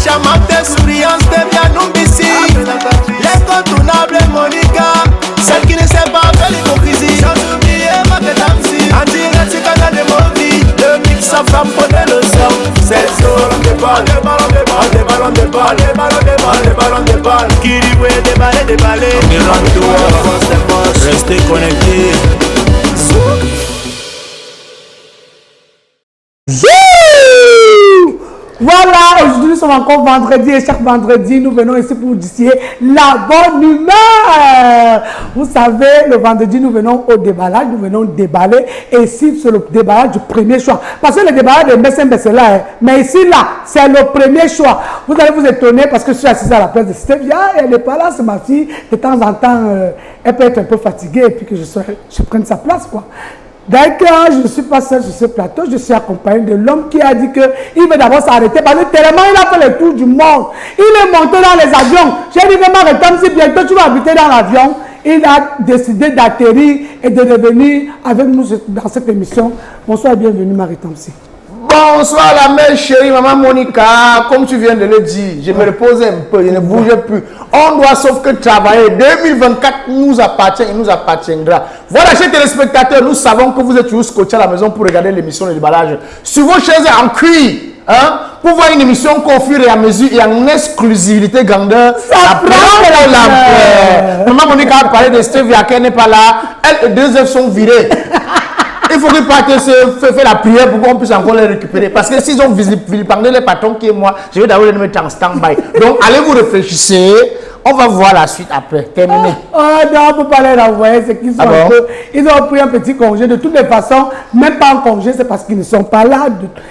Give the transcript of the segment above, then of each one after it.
charmante, souriante, bien Numbisi. L'incontournable Monica, celle qui ne sait pas faire l'hypocrisie. Sans oublier Marthe Tamsi, en direct sur Canal de Movi. Le mix sa femme prenait le sang. C'est ça, des balles, des ballons, des balles, des ballons, des balles, des ballons, des balles, des ballons, des balles. Qui dit ouais, des balles, des balles. Restez connectés. Voilà, aujourd'hui nous sommes encore vendredi et chaque vendredi nous venons ici pour distiller la bonne humeur. Vous savez, le vendredi nous venons au déballage, nous venons déballer et ici c'est le déballage du premier choix. Parce que le déballage de Messin c'est là, hein. Mais ici là, c'est le premier choix. Vous allez vous étonner parce que je suis assise à la place de Stevia et elle n'est pas là, c'est ma fille. De temps en temps, elle peut être un peu fatiguée et puis que je prenne sa place quoi. D'accord, je ne suis pas seul sur ce plateau, je suis accompagné de l'homme qui a dit qu'il veut d'abord s'arrêter parce que tellement il a fait le tour du monde. Il est monté dans les avions. J'ai dit vraiment, si bientôt tu vas habiter dans l'avion. Il a décidé d'atterrir et de revenir avec nous dans cette émission. Bonsoir et bienvenue Marie Tamsi. Bonsoir la mère chérie, maman Monica. Comme tu viens de le dire, je me repose un peu, je ne bouge plus. On doit sauf que travailler. 2024 nous appartient et nous appartiendra. Voilà, chers téléspectateurs, nous savons que vous êtes toujours scotchés à la maison pour regarder l'émission de déballage. Sur vos chaises en cuir, hein, pour voir une émission qu'au fur et à mesure et en exclusivité grandeur. Ça prend la maman Monica a parlé de Stevia, qui n'est pas là. Elle et deux œufs sont virés. Il faut que partent se faire la prière pour qu'on puisse encore les récupérer. Parce que s'ils ont vilipendé les patrons qui est moi, je vais d'abord les mettre en stand-by. Donc, allez vous réfléchissez. On va voir la suite après. Terminé. Oh non, on ne peut pas les renvoyer. C'est qu'ils sont un peu, ils ont pris un petit congé. De toutes les façons, même pas en congé, c'est parce qu'ils ne sont pas là.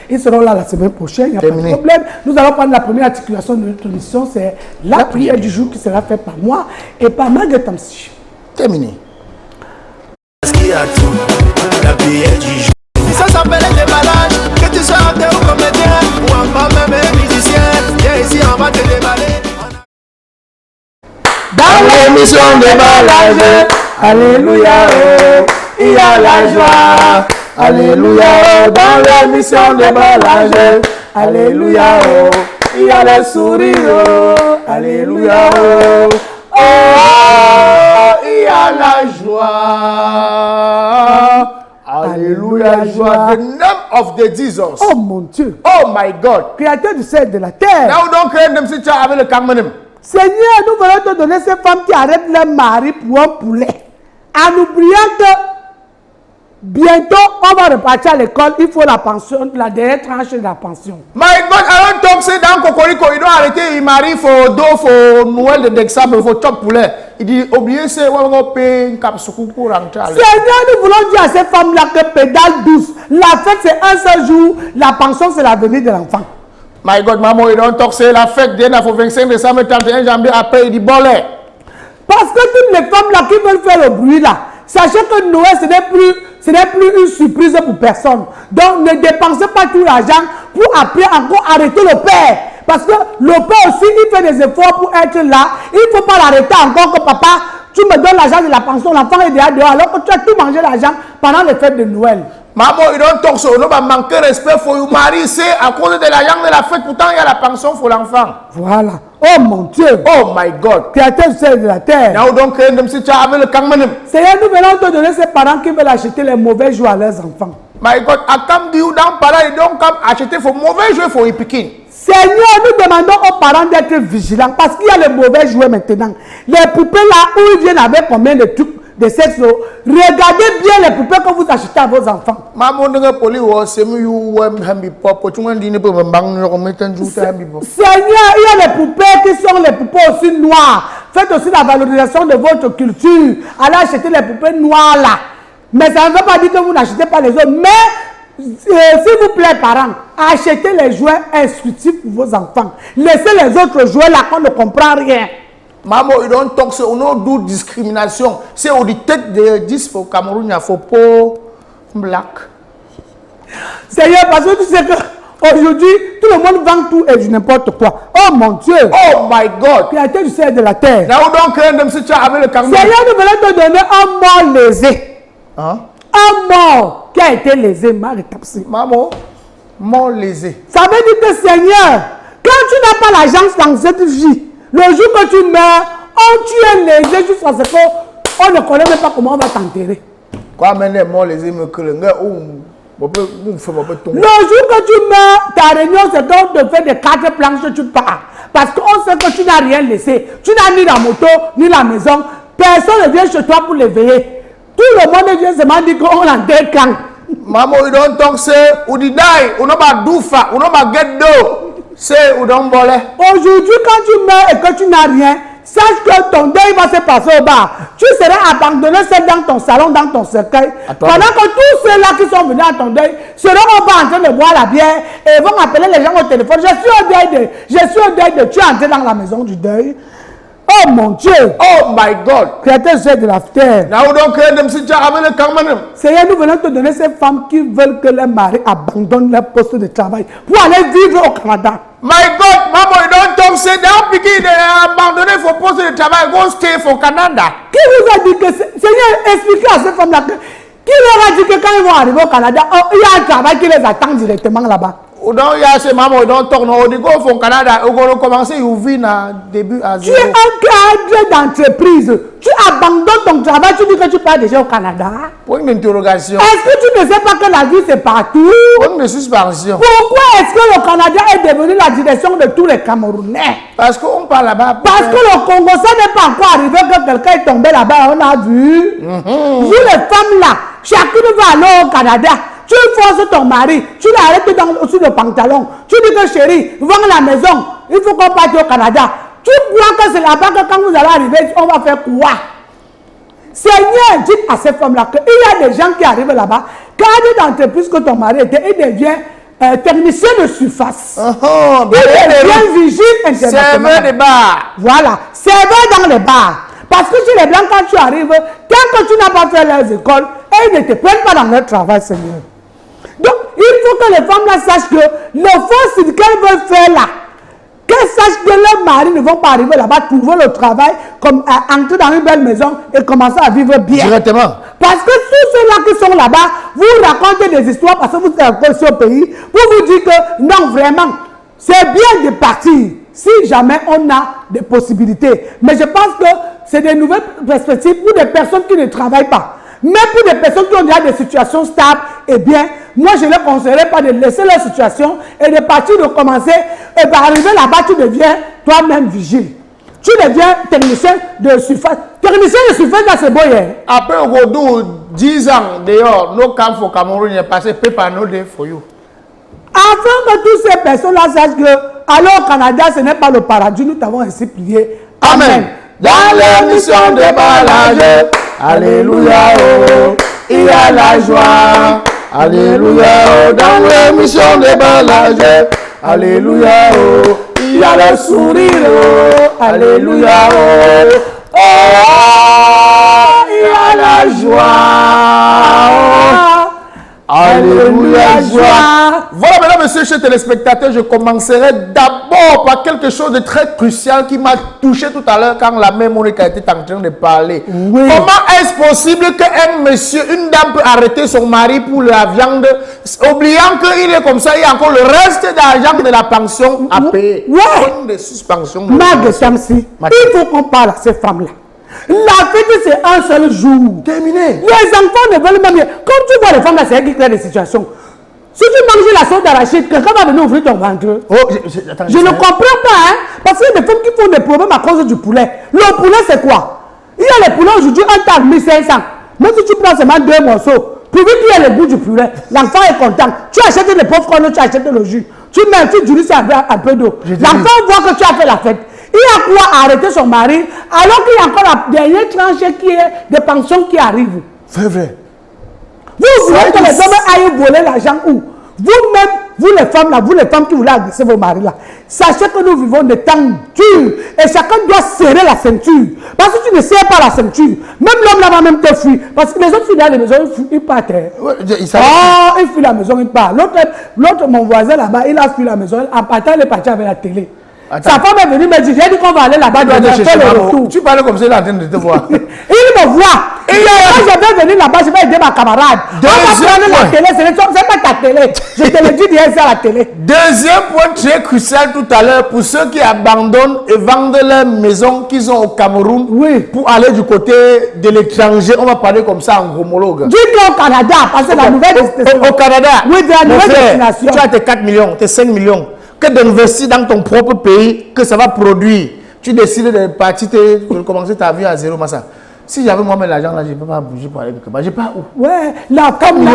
Ils seront là la semaine prochaine. Il n'y a pas de problème. Nous allons prendre la première articulation de notre émission. C'est la prière du jour qui sera faite par moi et par Marguerite Tamsi. Terminé. Parce qu'il y a tout, la prière du jour. Ça s'appelle le déballage, que tu sois acteur ou comédien, ou encore même musicien, viens ici, on va te déballer. Dans l'émission déballage, alléluia, oh, il y a la joie. Alléluia, oh, dans l'émission déballage, alléluia, oh, il y a le sourire, oh, alléluia, oh, oh, il y a la joie. Alléluia, joie. The name of the Jesus. Oh mon Dieu. Oh my God. Créateur du ciel et de la terre. Now donc, si tu as avec le cameroun. Seigneur, nous voulons te donner ces femmes qui arrêtent leur mari pour un poulet. En oubliant que bientôt, on va repartir à l'école, il faut la pension, la dernière tranche de la pension. My God, alors donc c'est dans Cocorico, il doit arrêter, il marie, il faut Noël de décembre, il faut top poulet. Il dit, oubliez, c'est on va payer une capsule pour rentrer à l'école. Seigneur, nous voulons dire à ces femmes-là que pédale douce. La fête, c'est un seul jour, la pension, c'est l'avenir de l'enfant. My God, maman, il doit c'est la fête, il y a 25 décembre, 31 janvier, après, il dit, bon, là. Parce que toutes les femmes-là qui veulent faire le bruit, là, sachez que Noël, ce n'est plus une surprise pour personne. Donc, ne dépensez pas tout l'argent pour après encore arrêter le père. Parce que le père aussi, il fait des efforts pour être là. Il ne faut pas l'arrêter encore que papa, tu me donnes l'argent de la pension, l'enfant est déjà dehors, alors que tu as tout mangé l'argent pendant les fêtes de Noël. Maman, il don't talk so, on va manquer respect, il faut you marry, c'est à cause de l'argent de la fête, pourtant il y a la pension pour l'enfant. Voilà. Oh mon Dieu. Oh my God. Créateur du ciel et de la terre. Now donc, si tu as avec le cameroun. Seigneur, nous venons te donner ces parents qui veulent acheter les mauvais jouets à leurs enfants. My God, I come to you dans parents, ils donc acheter pour mauvais jouets pour les piquins. Seigneur, nous demandons aux parents d'être vigilants parce qu'il y a les mauvais jouets maintenant. Les poupées là où ils viennent avec combien de trucs de sexe. Regardez bien les poupées que vous achetez à vos enfants. Seigneur, il y a les poupées qui sont les poupées aussi noires. Faites aussi la valorisation de votre culture. Allez acheter les poupées noires là. Mais ça ne veut pas dire que vous n'achetez pas les autres. Mais s'il vous plaît, parents, achetez les jouets instructifs pour vos enfants. Laissez les autres jouets là qu'on ne comprend rien. Maman, ils don't talk so, on do discrimination. C'est au tête de 10 au Cameroun, il y a faux pour black. Seigneur, parce que tu sais que aujourd'hui, tout le monde vend tout et du n'importe quoi. Oh mon Dieu. Oh my God. Créateur du ciel et de la terre. Now donc, avec le Cameroun. Seigneur, nous voulons te donner un mort lésé. Hein? Un mort qui a été lésé, Marie Tamsi. Maman, mort lésé. Ça veut dire que Seigneur, quand tu n'as pas l'agence dans cette vie, le jour que tu meurs, tu es lésé jusqu'à ce qu'on ne connaît même pas comment on va t'enterrer. Quoi, maintenant, les amis, que le gars, le jour que tu meurs, ta réunion, c'est donc de faire des 4 planches, tu pars. Parce qu'on sait que tu n'as rien laissé. Tu n'as ni la moto, ni la maison. Personne ne vient chez toi pour l'éveiller. Tout le monde vient seulement dire qu'on a deux camps. Maman, you don't talk, say, ou di die, ou non ba doufa, ou non ba get do. Say, ou don't bole. Aujourd'hui, quand tu meurs et que tu n'as rien, sache que ton deuil va se passer au bar. Tu seras abandonné seul dans ton salon, dans ton cercueil. Pendant que tous ceux-là qui sont venus à ton deuil seront au bar en train de boire la bière et vont appeler les gens au téléphone. Je suis au deuil de tu es entré dans la maison du deuil. Oh mon Dieu! Oh my God! Créateur de la terre. Seigneur, nous venons te donner ces femmes qui veulent que leur mari abandonne leur poste de travail pour aller vivre au Canada. My God, Maman, you don't talk, say, now begin abandonner for poste de travail, go stay for Canada. Qui vous a dit que, Seigneur, expliquez à ces femmes-là que, qui leur a dit que quand ils vont arriver au Canada, il y a un travail qui les attend directement là-bas? Donc, il y a ces mamans, ils don't talk, no, they go for Canada, ils vont commencer, ils viennent à début à zéro. Tu es un cadre d'entreprise. Tu abandonnes ton travail, tu dis que tu pars déjà au Canada. Pour une interrogation. Est-ce que tu ne sais pas que la vie c'est partout? Pour une suspension. Pourquoi est-ce que le Canada est devenu la direction de tous les Camerounais? Parce qu'on parle là-bas. Parce que le Congo, ça n'est pas encore arrivé que quelqu'un est tombé là-bas, on a vu. Vous les femmes là, chacune va aller au Canada. Tu forces ton mari, tu l'arrêtes sous le pantalon. Tu dis que chérie, vends la maison, il faut qu'on parte au Canada. Tu crois que c'est là-bas que quand vous allez arriver, on va faire quoi? Seigneur, dis à ces femmes-là qu'il y a des gens qui arrivent là-bas, cadre d'entreprise que ton mari était, il devient technicien de surface. Il devient vigile international. Serveur de bar. Voilà, serveur dans les bars. Parce que chez les Blancs, quand tu arrives, tant que tu n'as pas fait leurs écoles, elles ne te prennent pas dans leur travail, Seigneur. Donc, il faut que les femmes là sachent que l'offense qu'elles veulent faire là, qu'elles sachent que leurs maris ne vont pas arriver là-bas, trouver le travail, comme entrer dans une belle maison et commencer à vivre bien. Directement. Parce que tous ceux-là qui sont là-bas, vous racontez des histoires parce que vous êtes aussi au pays, pour vous dire que non, vraiment, c'est bien de partir si jamais on a des possibilités. Mais je pense que c'est des nouvelles perspectives pour des personnes qui ne travaillent pas. Mais pour des personnes qui ont déjà des situations stables, eh bien, moi je ne les conseillerais pas de laisser leur situation et de partir, de commencer, et d'arriver là-bas, tu deviens toi-même vigile. Tu deviens technicien de surface. Technicien de surface, là, c'est beau, hein? Après, au bout de 10 ans dehors, nos camps au Cameroun, il est passé paper no day for you. Afin que toutes ces personnes-là sachent que, alors au Canada, ce n'est pas le paradis, nous t'avons ainsi prié. Amen. Dans l'émission de balade, alléluia, oh, il y a la joie. Alléluia, oh, dans l'émission de balade, alléluia, oh, il y a le sourire, oh, alléluia, oh, oh, il y a la joie, oh, alléluia, joie. Voilà, mesdames, messieurs, chers téléspectateurs, je commencerai d'abord par quelque chose de très crucial qui m'a touché tout à l'heure quand la mère Monica était en train de parler. Oui. Comment est-ce possible qu'un monsieur, une dame peut arrêter son mari pour la viande, oubliant qu'il est comme ça, il y a encore le reste d'argent de la pension à payer? Oui. Une de suspension. Il faut qu'on parle à ces femmes-là. La fête, c'est un seul jour. Terminé. Les enfants ne veulent même bien. Comme tu vois les femmes là, c'est elles qui créent des situations. Si tu manges la sauce d'arachide, quelqu'un va venir ouvrir ton ventre. Oh, je ne comprends pas, hein. Parce qu'il y a des femmes qui font des problèmes à cause du poulet. Le poulet, c'est quoi? Il y a les poulets aujourd'hui, un tas de 1500. Même si tu prends seulement 2 morceaux, pourvu qu'il y a le goût du poulet, l'enfant est content. Tu achètes les pauvres cornes, tu achètes le jus. Tu mets, tu dilues ça avec un peu d'eau. L'enfant voit que tu as fait la fête. Il y a quoi arrêter son mari alors qu'il y a encore la dernière tranche qui est des pensions qui arrivent. C'est vrai. Vous voulez que les hommes aillent voler l'argent où? Vous-même, vous les femmes là, vous les femmes qui voulez agresser vos maris là, sachez que nous vivons des temps durs et chacun doit serrer la ceinture. Parce que tu ne serres pas la ceinture. Même l'homme là va même te fuir. Parce que les autres fuient dans les maisons, ils partent. Ouais, il fuit la maison, il part. L'autre, mon voisin là-bas, il a fui la maison. En partant, il est parti avec la télé. Attends. Sa femme est venue me dire, j'ai dit qu'on va aller là-bas, faire le retour. Tu parles comme ça, il est en train de te voir. Il me voit. Quand je vais venir là-bas, je vais aider ma camarade. On va prendre la télé, c'est pas ta télé. Je te le dis bien, c'est à la télé. Deuxième point très crucial tout à l'heure, pour ceux qui abandonnent et vendent leur maison qu'ils ont au Cameroun pour aller du côté de l'étranger, on va parler comme ça en homologue. Dis-le au Canada, parce que la nouvelle destination. Au Canada, oui, de la nouvelle destination. Tu as tes 4 millions, tes 5 millions, que d'investir dans ton propre pays, que ça va produire. Tu décides de partir, de commencer ta vie à zéro, Massa. Si j'avais moi-même l'argent là, je ne peux pas bouger pour aller quelque part. Je pars où? Ouais, la femme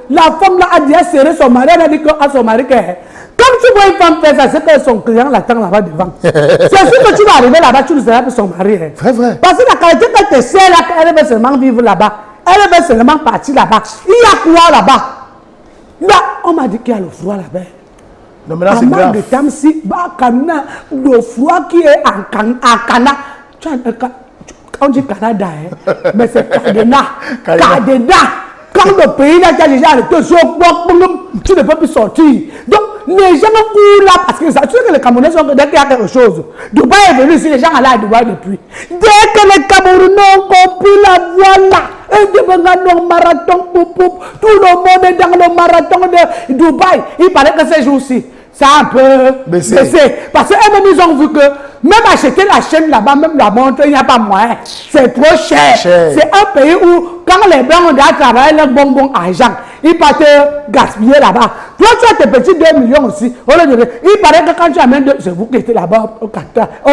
là a déjà serré son mari, elle a dit à son mari que comme tu vois une femme faire ça, c'est que son client l'attend là-bas devant. C'est sûr que tu vas arriver là-bas, tu ne seras pas son mari. Hein. Vrai. Parce que la qualité qu'elle te sert là, elle veut seulement vivre là-bas. Elle veut seulement partir là-bas. Il y a quoi là-bas? Là, on m'a dit qu'il y a le froid là-bas. Non, mais là, c'est grave. De Tamsi, le froid qui est en Cana. On dit Canada, hein? Mais c'est Cadena. Cadena. Quand le pays là, tu as déjà arrêté, tu ne peux plus sortir. Donc, les gens courent là parce que ça, tu sais que les Camerounais sont dès qu'il y a quelque chose. Dubaï est venu ici, les gens allaient à Dubaï depuis. Dès que les Camerounais ont compris la voie là, et devenant le marathon, tout le monde est dans le marathon de Dubaï. Il paraît que ces jours-ci, ça a un peu baissé. Parce qu'eux-mêmes, ils ont vu que même acheter la chaîne là-bas, même la montre, il n'y a pas moyen. C'est trop cher. C'est un pays où, quand les Blancs ont déjà travaillé leur bon argent, ils partent gaspiller là-bas. Toi, tu as tes petits 2 millions aussi. Il paraît que quand tu amènes c'est vous qui étiez là-bas au Qatar, à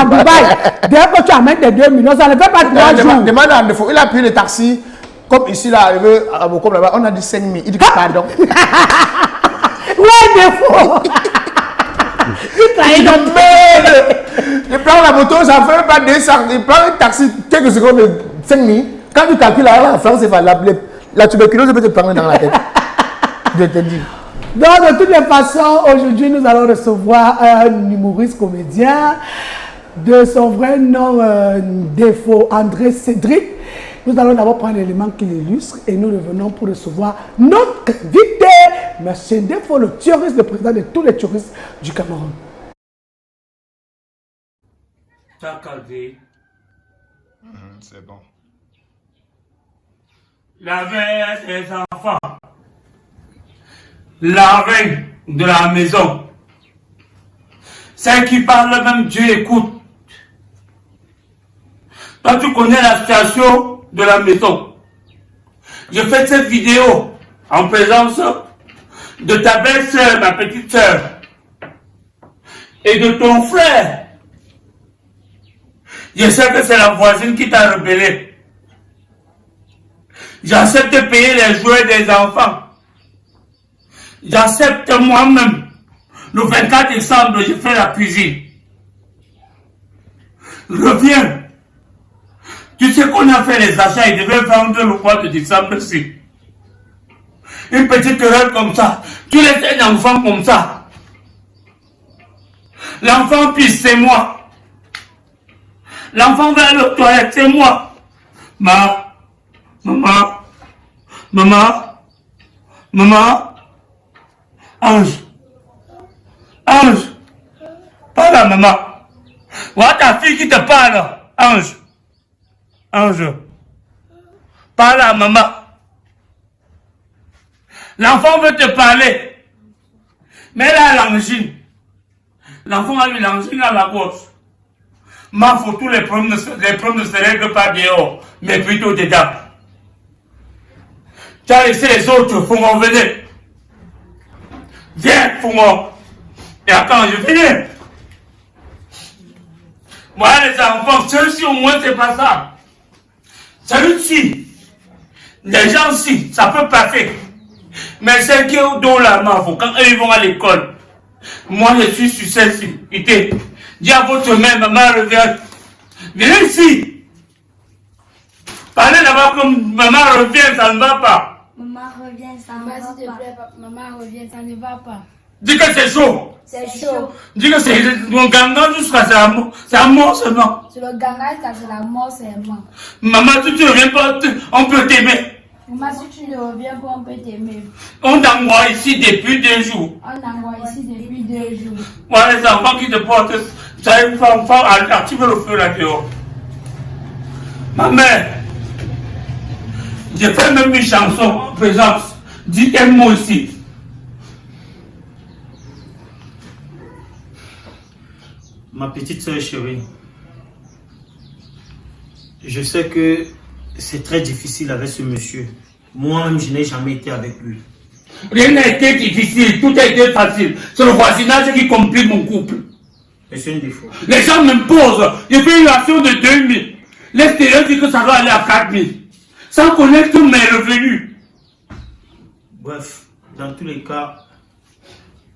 Dubaï, dès que tu amènes tes 2 millions, ça ne fait pas 3 jours. Demande à défaut. Il a pris le taxi, comme ici, là, arrivé à Bokom, là-bas, on a dit 5 000. Il dit que pardon. Ouais, défaut. Il prend la moto, ça fait pas 200. Il prend un taxi, quelques secondes de 5 000. Quand tu calcules la France, la tuberculose peut te prendre dans la tête. Je te dis. Donc, de toutes les façons, aujourd'hui, nous allons recevoir un humoriste comédien de son vrai nom, défaut, André Cédric. Nous allons d'abord prendre l'élément qui l'illustre et nous revenons pour recevoir notre invité, M. Défaut, le terroriste, le président de tous les terroristes du Cameroun. C'est bon. Laver des enfants, laver de la maison. Ceux qui parlent même, Dieu écoute. Toi, tu connais la situation de la maison. Je fais cette vidéo en présence de ta belle-sœur, ma petite sœur, et de ton frère. Je sais que c'est la voisine qui t'a rebellé. J'accepte de payer les jouets des enfants. J'accepte moi-même. Le 24 décembre, je fais la cuisine. Reviens. Tu sais qu'on a fait les achats, il devait vendre le mois de décembre ici. Une petite querelle comme ça. Tu laisses un enfant comme ça. L'enfant pisse, c'est moi. L'enfant va à la toilette, c'est moi. Maman. Ange. Parle à maman. Voilà ta fille qui te parle. Ange. Parle à maman. L'enfant veut te parler. Mais là, l'angine. L'enfant a eu l'angine à la gauche. Faut tous les problèmes ne se règlent pas dehors, mais plutôt dedans. Tu as laissé les autres, Fongon, venez. Viens, Fongon. Et attends, je viens. Voilà les enfants, ceux-ci au moins c'est pas ça. Celui-ci, les gens-ci, ça peut passer. Mais ceux qui ont dans la main, quand eux ils vont à l'école, moi je suis sur celle-ci. Dis à votre mère, maman revient. Viens ici. Parlez là-bas comme maman revient, ça ne va pas. Maman revient, ça ne va pas. S'il te plaît, maman revient, ça ne va pas. Dis que c'est chaud. C'est chaud. Dis que c'est mon ganga jusqu'à c'est un mort seulement. C'est le ganga jusqu'à c'est la mort seulement. Maman, si tu ne reviens pas, on peut t'aimer. Maman, si tu ne reviens pas, on peut t'aimer. On t'envoie ici depuis 2 jours. On t'envoie ici depuis 2 jours. Voilà les enfants qui te portent. Ça une femme, tu veux le feu là dehors. Ma mère, J'ai fait même une chanson en présence. Dites un mot ici. Ma petite soeur chérie, je sais que c'est très difficile avec ce monsieur. Moi-même, je n'ai jamais été avec lui. Rien n'a été difficile, tout a été facile. C'est le voisinage qui complique mon couple. Mais c'est un défaut. Les gens m'imposent. J'ai fait une action de 2000. L'extérieur dit que ça doit aller à 4000. Sans connaître tous mes revenus. Bref, dans tous les cas,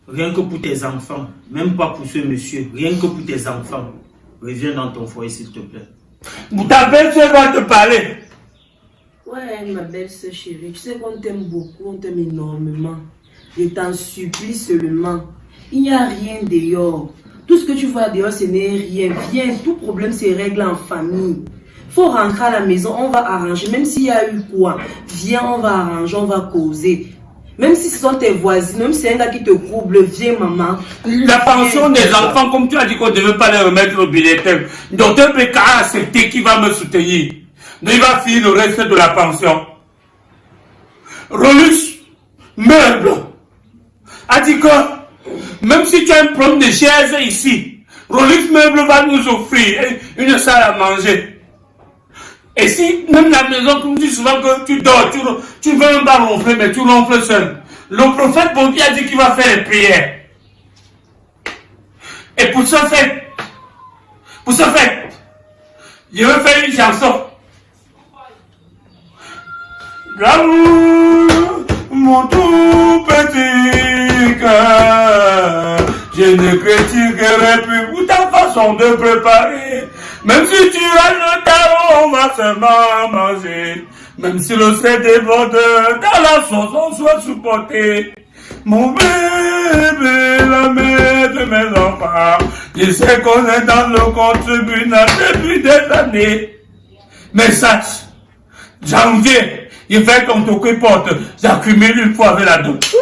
rien que pour tes enfants, même pas pour ce monsieur, rien que pour tes enfants, reviens dans ton foyer s'il te plaît. Ta belle-sœur va te parler. Ouais, ma belle-sœur chérie, tu sais qu'on t'aime beaucoup, on t'aime énormément. Je t'en supplie seulement. Il n'y a rien dehors. Tout ce que tu vois dehors, ce n'est rien. Viens, tout problème se règle en famille. Faut rentrer à la maison, on va arranger. Même s'il y a eu quoi, viens, on va arranger, on va causer. Même si ce sont tes voisins, même si c'est un gars qui te trouble, viens maman. La pension des enfants, comme tu as dit qu'on ne devait pas les remettre au bulletin. Docteur Beka a accepté qu'il va me soutenir. Mais il va finir le reste de la pension. Rolus, meuble, a dit que même si tu as un problème de chaise ici, Rolus Meuble va nous offrir une salle à manger. Et si même la maison, comme tu dis souvent que tu dors, tu veux même pas ronfler, mais tu ronfles seul. Le prophète Bobby a dit qu'il va faire les prières. Et pour ce fait, je vais faire une chanson. L'amour, mon tout petit cœur, je ne critiquerai plus pour ta façon de préparer. Même si tu as le tarot, on va seulement manger. Même si le sel déborde, dans la sauce on soit supporté. Mon bébé, la mère de mes enfants, je sais qu'on est dans le concubinat depuis des années. Mais sache, janvier, il fait comme ton qui porte, j'accumule une fois avec la dot.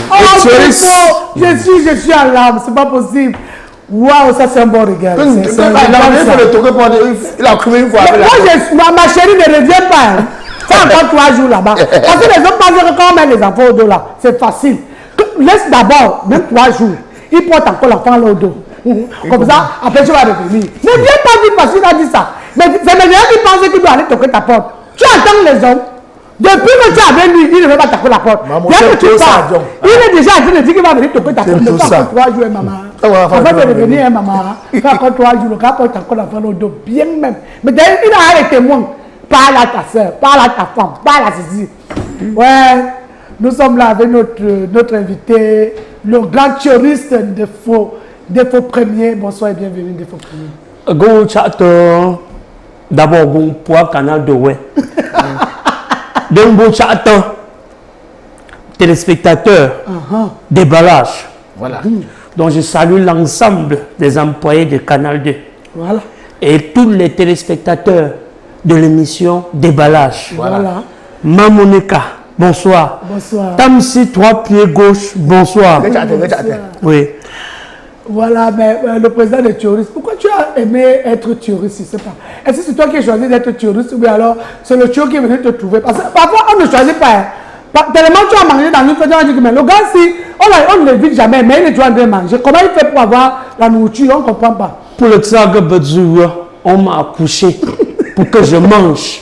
Oh, je suis en larmes, c'est pas possible. Waouh, ça c'est un bon regard. Il a couru une fois avec Moi, ma chérie ne revient pas. Hein. C'est encore 3 jours là-bas. Parce que les autres pensent que quand on met les enfants au dos là, c'est facile. Laisse d'abord, même 3 jours. Il porte encore l'enfant là au dos. Comme ça, après tu vas revenir. Ne viens pas dire parce qu'il a dit ça. Mais c'est les gens qui pensent qu'il doit aller toquer ta porte. Tu attends les hommes. Depuis que tu es avec lui, il ne veut pas taper la porte. Dès que tu pars, il est déjà en train de dire qu'il va venir toquer ta porte. Il fait encore 3 jours, maman. Avant de revenir, maman. Il fait encore 3 jours. Le gars porte encore l'enfant au dos, bien même. Mais d'ailleurs, il a les témoins. Parle à ta soeur, parle à ta femme, parle à ceci. Ouais, nous sommes là avec notre invité, le grand choriste de faux premiers. Bonsoir et bienvenue de faux premiers. Go chato, d'abord bon poids canal de ouais. Donc bon chato, téléspectateurs, déballage. Voilà. Donc je salue l'ensemble des employés de Canal 2. Voilà. Et tous les téléspectateurs de l'émission Déballage. Voilà. Mamonika, bonsoir. Bonsoir. Tamsi, 3 pieds gauche, bonsoir. Oui. Voilà, mais le président des terroristes, pourquoi tu as aimé être terroriste, je ne sais pas. Est-ce que c'est toi qui as choisi d'être terroriste ou bien alors c'est le tueur qui est venu te trouver? Parce que parfois on ne choisit pas. Hein. Tellement tu as mangé dans une fois, on dit que mais le gars, si, on ne l'évite jamais, mais il est toujours en train de manger. Comment il fait pour avoir la nourriture? On ne comprend pas. Pour le Tsaga Bedzoua, on m'a accouché pour que je mange.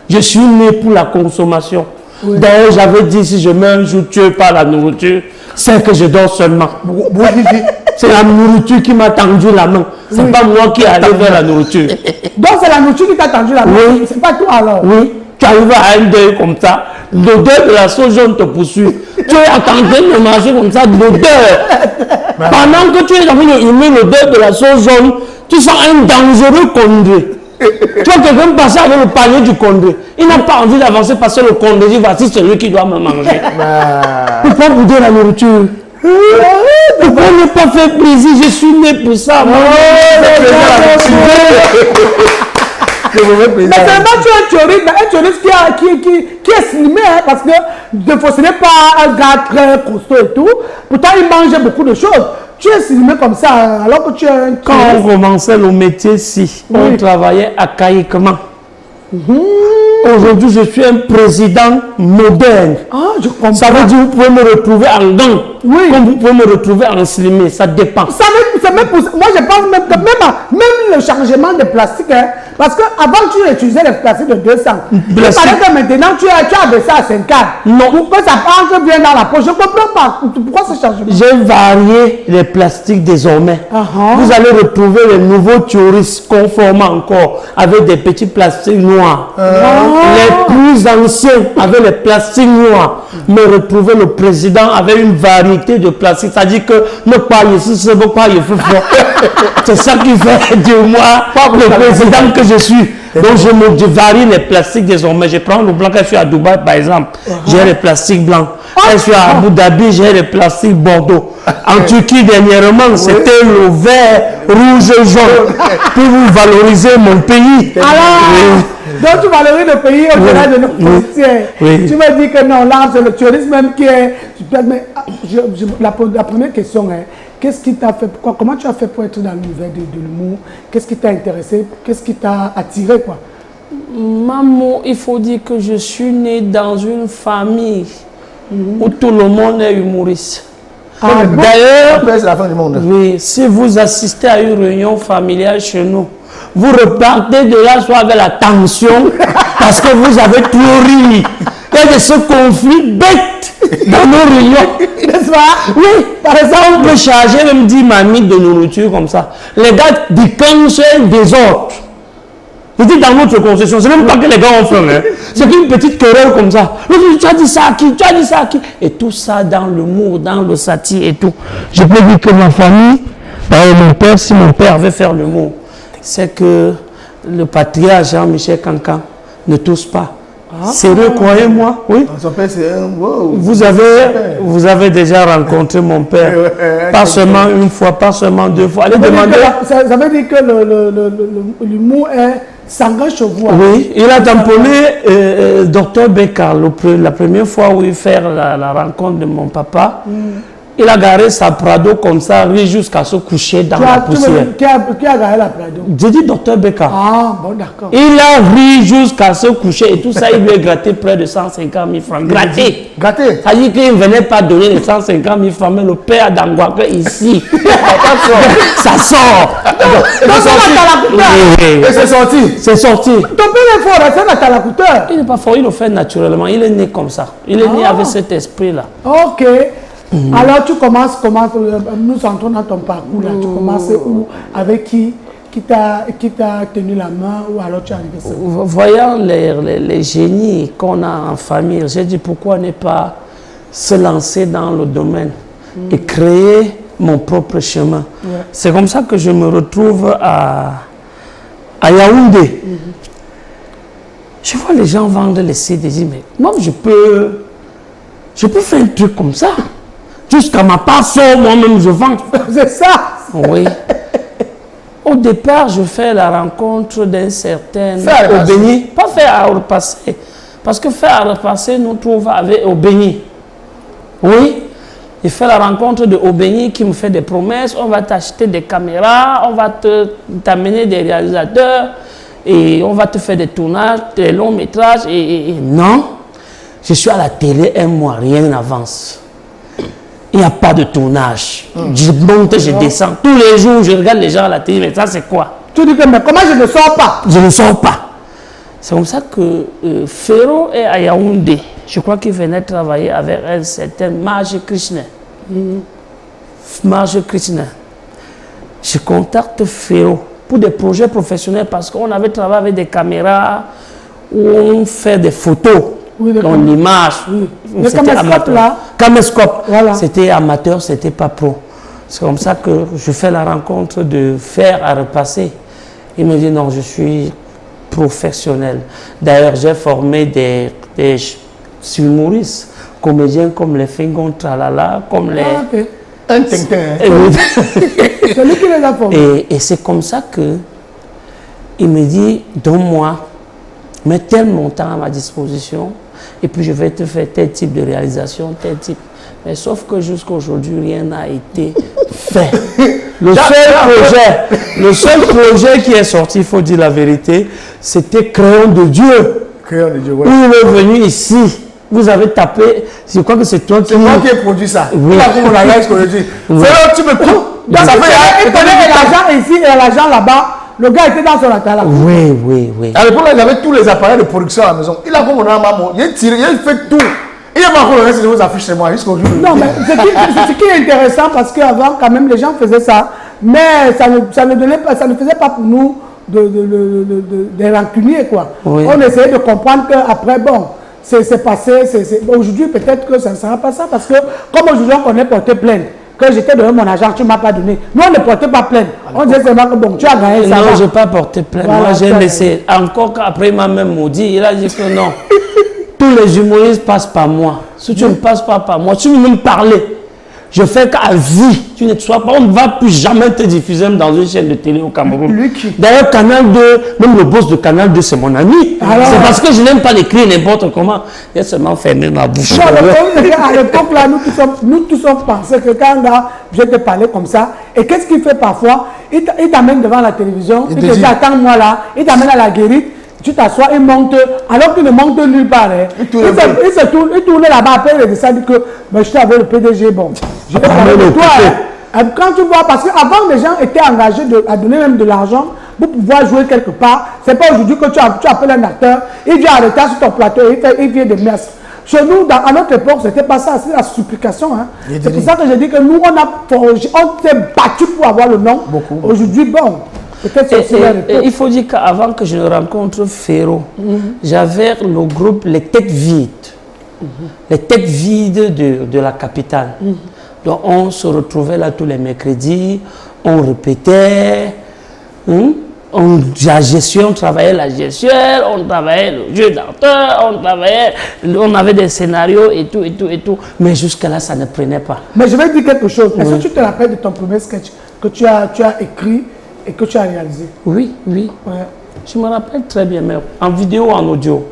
Je suis né pour la consommation. Oui. D'ailleurs, j'avais dit si je meurs un jour tué par la nourriture, c'est que je dors seulement. C'est la nourriture qui m'a tendu la main. C'est pas moi qui allais vers la nourriture. Donc c'est la nourriture qui t'a tendu la main? Oui. C'est pas toi alors? Oui. Tu arrives à un deuil comme ça, l'odeur de la sauce jaune te poursuit. Tu es en train de manger comme ça, l'odeur. Pendant que tu es en train d'aimer l'odeur de la sauce jaune, tu sens un dangereux condé. Tu vois quelqu'un passer avec le panier du condé. Il n'a pas envie d'avancer parce que le condé dit voici celui qui doit me manger. Pourquoi bouder la nourriture? Pourquoi ne pas faire plaisir? Je suis né pour ça. Mais seulement tu es un touriste qui est slimé, hein, parce que ce n'est pas un gars très costaud et tout. Pourtant, il mange beaucoup de choses. Tu es slimé comme ça, alors que tu es un Quand on commençait le métier-ci, on travaillait archaïquement. Aujourd'hui, je suis un président moderne. Ah, je comprends. Ça veut dire que vous pouvez me retrouver en gants, comme vous pouvez me retrouver en slimé, ça dépend. Moi, je pense même que même le changement de plastique, hein, parce qu'avant, tu utilisais les plastiques de 200. Il paraît que maintenant, tu as baissé à 50. Non. Pourquoi ça entre bien dans la poche? Je ne comprends pas. Pourquoi ce changement? J'ai varié les plastiques désormais. Vous allez retrouver les nouveaux touristes conformants encore, avec des petits plastiques noirs. Les plus anciens avec les plastiques noirs. Mais retrouver le président avec une variété de plastiques. C'est-à-dire que ne pas ici, c'est pas c'est ça qui fait de moi le président que je suis. Donc je varie les plastiques désormais. Je prends le blanc quand je suis à Dubaï par exemple. J'ai les plastiques blancs. Quand je suis à Abu Dhabi, j'ai les plastiques Bordeaux. En Turquie dernièrement, c'était le vert, rouge, jaune. Pour vous valoriser mon pays. Donc tu valorises le pays au-delà de nos frontières. Tu me dis que non, là c'est le tourisme même qui est... Mais la première question est, qu'est-ce qui t'a fait, comment tu as fait pour être dans l'univers de l'humour? Qu'est-ce qui t'a intéressé? Qu'est-ce qui t'a attiré, quoi? Maman, il faut dire que je suis née dans une famille où tout le monde est humoriste. D'ailleurs, c'est la fin du monde. Oui, si vous assistez à une réunion familiale chez nous, vous repartez de là soit avec la tension parce que vous avez trop ri. Il y a de ce conflit bête dans nos réunions. N'est-ce pas? Oui. Par exemple, on peut charger même 10 mamie de nourriture comme ça. Les gars déclenchent un désordre. Je dis dans notre concession, c'est même pas que les gars ont faim. Hein. C'est qu'une petite querelle comme ça. Tu as dit ça à qui? Tu as dit ça à qui? Et tout ça dans l'humour, dans le satire et tout. Je peux dire que ma famille, mon père, si mon père avait fait l'humour, c'est que le patriarche Jean-Michel Cancan ne touche pas. Sérieux, croyez-moi, oui. Son père, c'est un... Wow. Vous avez déjà rencontré mon père, pas seulement une fois, pas seulement deux fois. Allez demander. Ça veut dire que l'humour s'engage chez vous. Oui, il a tamponné Dr Bekar la première fois où il fait la rencontre de mon papa. Il a garé sa Prado comme ça, jusqu'à se coucher dans la poussière. Qui a garé la Prado? J'ai dit Dr Bekar. Ah, bon, d'accord. Il a ri jusqu'à se coucher et tout ça, il lui a gratté près de 150 000 francs. Gratté. Gratté. Ça dit qu'il ne venait pas donner les 150 000 francs, mais le père d'Angouaka ici. Ça sort. Et c'est sorti. C'est sorti. Ton père est fort, c'est un talakuteur. Il n'est pas fort, il le fait naturellement. Il est né comme ça. Il est né avec cet esprit-là. Ok. Alors tu commences comment? Nous entrons dans ton parcours là. Tu commences où? Avec qui t'a tenu la main ou alors tu es arrivé seul? Voyant les génies qu'on a en famille, j'ai dit pourquoi ne pas se lancer dans le domaine et créer mon propre chemin. C'est comme ça que je me retrouve à Yaoundé. Je vois les gens vendre les CD, je dis mais moi je peux faire un truc comme ça. Jusqu'à ma part sort, moi-même je vends. C'est ça. Oui. Au départ, je fais la rencontre d'un certain Obéni. Pas faire à repasser. Parce que faire à repasser nous trouve avec Obéni. Oui. Il fait la rencontre de Obéni qui me fait des promesses. On va t'acheter des caméras, on va t'amener des réalisateurs et on va te faire des tournages, des longs métrages. Et non, je suis à la télé un mois, rien n'avance. Il n'y a pas de tournage. Je monte, je descends. Tous les jours, je regarde les gens à la télé, mais ça c'est quoi? Tu dis que mais comment je ne sors pas? Je ne sors pas. C'est comme ça que Ferro est à Yaoundé. Je crois qu'il venait travailler avec un certain Marge Krishna. Marge Krishna. Je contacte Ferro pour des projets professionnels parce qu'on avait travaillé avec des caméras où on fait des photos. Dans l'image, c'était amateur. Caméscope, voilà. C'était amateur, c'était pas pro. C'est comme ça que je fais la rencontre de Fer à repasser. Il me dit non, je suis professionnel. D'ailleurs, j'ai formé des humoristes, comédiens comme les Fingon Tralala, comme les... Un tintin. C'est lui qui les a formés. Et c'est comme ça que Il me dit, donne-moi, mets tel montant à ma disposition et puis je vais te faire tel type de réalisation, tel type. Mais sauf que jusqu'à aujourd'hui, rien n'a été fait. Le seul projet qui est sorti, il faut dire la vérité, c'était Crayon de Dieu. Crayon de Dieu, ouais. Où il est venu ici. Vous avez tapé, je crois que c'est toi qui... C'est moi qui ai produit ça. Oui. Là, comme on a ce que je dis. Oui. Tu me prends. Ça fait... Il prenait l'argent ici et l'argent là-bas. Le gars était dans son atelier. Oui. À l'époque, il avait tous les appareils de production à la maison. Il a comme on a maman. Il a tiré, il a fait tout. Il n'y a pas encore le reste de vos affiches chez moi jusqu'aujourd'hui. Non, mais ce qui est intéressant, parce qu'avant, quand même, les gens faisaient ça, mais ça ne faisait pas pour nous des rancuniers, quoi. Oui. On essayait de comprendre qu'après, bon, c'est passé. Aujourd'hui, peut-être que ça ne sera pas ça, parce que comme aujourd'hui, on connaît porter plainte, que j'étais devant mon agent, tu ne m'as pas donné. Nous, on ne portait pas plainte. On disait seulement que bon, tu as gagné ça. Non, je n'ai pas porté plainte. Voilà, moi, j'ai laissé. Encore qu'après, il m'a même maudit. Il a dit que non. Tous les humoristes passent par moi. Si tu ne passes pas par moi, tu veux me parler. Je fais qu'à vie. Tu ne sois pas, on ne va plus jamais te diffuser dans une chaîne de télé au Cameroun. D'ailleurs, Canal 2, même le boss de Canal 2, c'est mon ami. C'est parce que je n'aime pas l'écrire n'importe comment. J'ai seulement fermé ma bouche. À l'époque, là, nous tous on pensait que quand je te parlais comme ça, et qu'est-ce qu'il fait parfois? Il t'amène devant la télévision, il te dit attends-moi là, il t'amène à la guérite. Tu t'assois, il monte, alors qu'il ne monte nulle part. Hein. Il tourne là-bas, après il descend, dit que je suis avec le PDG, bon, je vais parler de toi. Hein. Quand tu vois, parce qu'avant les gens étaient engagés à donner même de l'argent pour pouvoir jouer quelque part, c'est pas aujourd'hui que tu appelles un acteur, il vient arrêter sur ton plateau, il vient de messes. Chez nous, à notre époque, c'était pas ça, c'est la supplication. Hein. C'est pour ça que je dis que nous, on s'est battu pour avoir le nom. Aujourd'hui, bon. Il faut dire qu'avant que je ne rencontre Ferro, j'avais le groupe Les Têtes Vides. Les Têtes Vides de la capitale. Donc on se retrouvait là tous les mercredis, on répétait, la gestion, on travaillait la gestion, on travaillait le jeu d'acteur, on avait des scénarios et tout. Mais jusqu'à là, ça ne prenait pas. Mais je vais dire quelque chose. Est-ce que tu te rappelles de ton premier sketch que tu as écrit et que tu as réalisé? Oui. Ouais. Je me rappelle très bien, mais en vidéo ou en audio?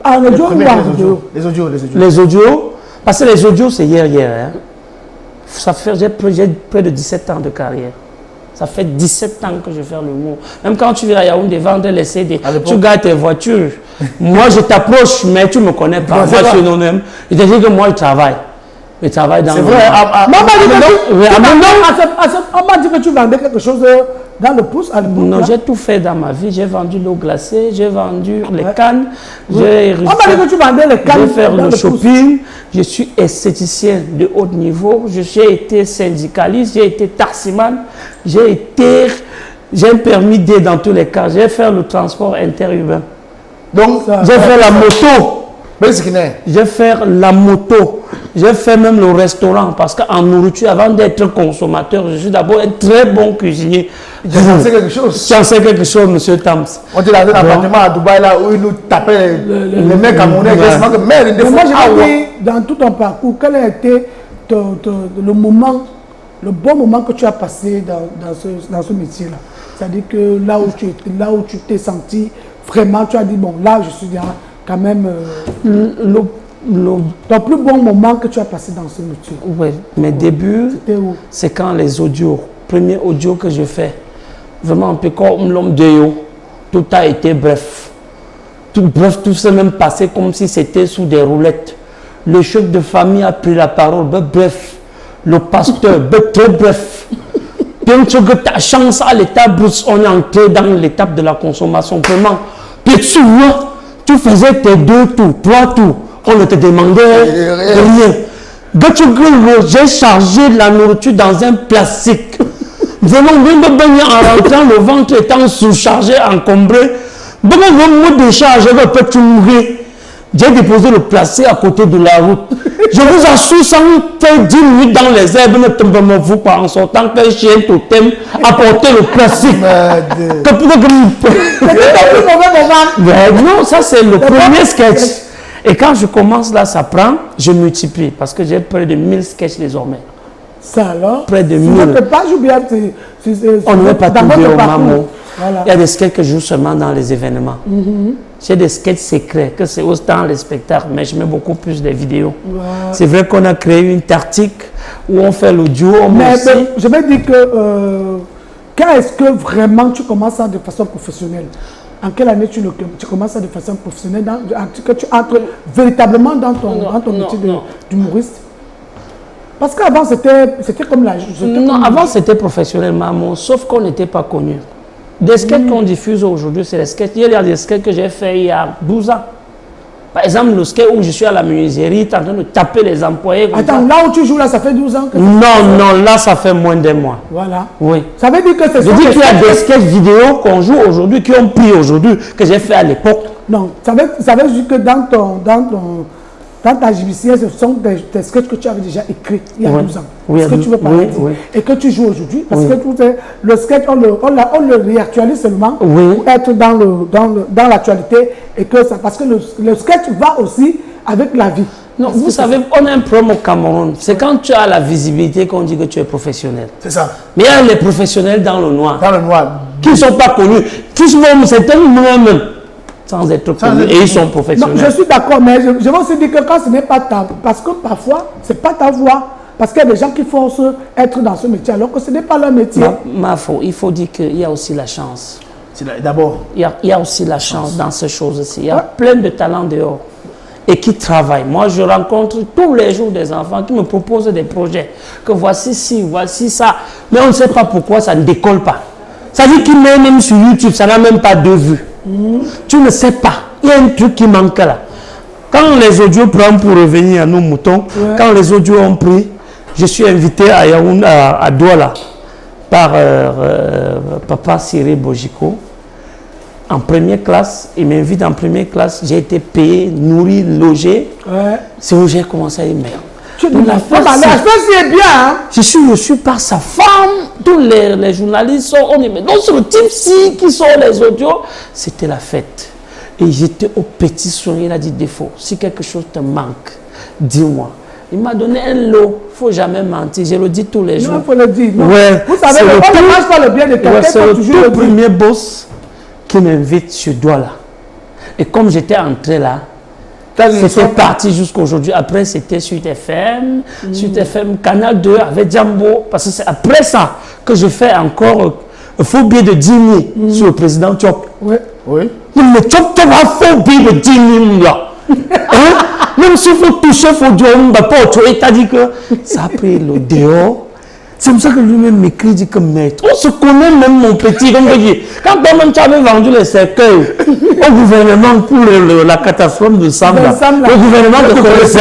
En audio ou en vidéo? Les audios. Parce que les audios, c'est hier. Hein. J'ai près de 17 ans de carrière. Ça fait 17 ans que je fais l'humour. Même quand tu viens à Yaoundé vendre les CD, tu gardes tes voitures. Moi, je t'approche, mais tu ne me connais pas. Moi, je suis non-même. Je te dis que moi, je travaille. Je travaille dans le... C'est vrai. On m'a dit que tu vendais quelque chose dans le pouce à l'époque. Non, j'ai tout fait dans ma vie. J'ai vendu l'eau glacée, j'ai vendu les cannes. On m'a dit que tu vendais les cannes. J'ai fait le shopping. Je suis esthéticien de haut niveau. J'ai été syndicaliste, j'ai été taximan. J'ai un permis D dans tous les cas. J'ai fait le transport interurbain. Donc, j'ai fait la moto. J'ai fait la moto, j'ai fait même le restaurant parce qu'en nourriture, avant d'être consommateur, je suis d'abord un très bon cuisinier. Tu en sais quelque chose? Tu en sais quelque chose, monsieur Tams. On était dans un appartement à Dubaï là où ils nous tapaient les mecs camerounais. Moi, je vais dire, dans tout ton parcours, quel a été le bon moment que tu as passé dans ce métier-là? C'est-à-dire que là où tu t'es senti, vraiment, tu as dit, bon, là, je suis quand même ton plus bon moment que tu as passé dans ce métier. Oui, mes débuts, c'est quand les audios, premier audio que je fais, vraiment un peu comme l'homme de Yo, tout a été bref. Tout s'est même passé comme si c'était sous des roulettes. Le chef de famille a pris la parole, bref. Le pasteur, très bref. Bien sûr que ta chance à l'étape, on est entré dans l'étape de la consommation, vraiment. Puis tu vois, tu faisais tes 2 tours, 3 tours. On ne te demandait rien. J'ai chargé la nourriture dans un plastique. Vraiment, en rentrant, le ventre étant sous-chargé, encombré. Le mot de charge, peut mourir. J'ai déposé le plastique à côté de la route. Je vous assure, sans faire 10 minutes dans les herbes, ne tombez-vous pas en sortant qu'un chien totem a porté le plastique. Non, ça c'est le premier sketch. Et quand je commence là, ça prend, je multiplie parce que j'ai près de 1000 sketchs désormais. Ça alors? Près de 1000. Votre page ou bien on ne va pas tomber au maman. Voilà. Il y a des sketchs que je joue seulement dans les événements. J'ai des sketchs secrets, que c'est aussi dans les spectacles, mais je mets beaucoup plus des vidéos. C'est vrai qu'on a créé une tactique où on fait l'audio. Mais je vais dire que quand est-ce que vraiment tu commences ça de façon professionnelle? En quelle année tu commences ça de façon professionnelle, que tu entres véritablement dans ton métier d'humoriste? Parce qu'avant, c'était comme la... Non, avant, c'était professionnel, maman, sauf qu'on n'était pas connus. Des sketchs qu'on diffuse aujourd'hui, c'est des sketchs. Il y a des sketchs que j'ai fait il y a 12 ans. Par exemple, le sketch où je suis à la menuiserie, en train de taper les employés. Attends, là où tu joues, là, ça fait 12 ans que... Non, là, ça fait moins d'un mois. Voilà. Oui. Ça veut dire que c'est... Je dis qu'il y a des sketchs vidéo qu'on joue aujourd'hui, qui ont pris aujourd'hui, que j'ai fait à l'époque. Non, ça veut dire que dans ta JBCS, ce sont des sketchs que tu avais déjà écrits il y a 12 ans. Oui, ce que tu veux parler et que tu joues aujourd'hui. Parce que le sketch, on le réactualise seulement pour être dans l'actualité. Et que ça, parce que le sketch va aussi avec la vie. Non, vous savez, on a un problème au Cameroun. C'est quand tu as la visibilité qu'on dit que tu es professionnel. C'est ça. Mais il y a les professionnels dans le noir. Dans le noir. Qui ne sont pas connus. Tous même, c'est eux-mêmes. Sans être connus. Et ils sont professionnels. Non, je suis d'accord, mais je vais aussi dire que quand ce n'est pas ta... Parce que parfois, ce n'est pas ta voix. Parce qu'il y a des gens qui forcent être dans ce métier, alors que ce n'est pas leur métier. Il faut dire qu'il y a aussi la chance. D'abord. Il y a aussi la chance dans ces choses-ci. Il y a plein de talents dehors. Et qui travaillent. Moi, je rencontre tous les jours des enfants qui me proposent des projets. Que voici ci, voici ça. Mais on ne sait pas pourquoi ça ne décolle pas. Ça dit qu'il met même sur YouTube, ça n'a même pas de vues. Tu ne sais pas. Il y a un truc qui manque là. Quand les audios prennent pour revenir à nos moutons, quand les audios ont pris, je suis invité à Yaoundé, à Douala, par Papa Cyril Bojiko. En première classe, il m'invite en première classe, j'ai été payé, nourri, logé. C'est où j'ai commencé à y mettre. C'est bien. Hein? Je suis reçu par sa femme, tous les journalistes sont, on dit, mais non, c'est le type-ci qui sont les audios. C'était la fête. Et j'étais au petit sourire, il a dit, défaut, si quelque chose te manque, dis-moi. Il m'a donné un lot, il ne faut jamais mentir, je le dis tous les jours. Non, il faut le dire. Non. Ouais, vous savez, on ne mange pas le bien de quelqu'un. C'est le tout premier boss qui m'invite sur Douala. Et comme j'étais entré là, c'était parti jusqu'aujourd'hui. Après, c'était sur TFM, sur TFM Canal 2 avec Djambo. Parce que c'est après ça que je fais encore un faux billet de 10 000 sur le président Tchop. Oui. Mais le Tchop a faux billet de 10 000 là. Hein? Même s'il faut toucher, il faut dire, on ne va pas autre. Et t'as dit que ça a pris le dehors. C'est comme ça que lui-même m'écrit, dit que maître, on se connaît même mon petit, comme je dis. Quand toi-même tu avais vendu les cercueils au gouvernement pour la catastrophe de Samba, le gouvernement te connaissait.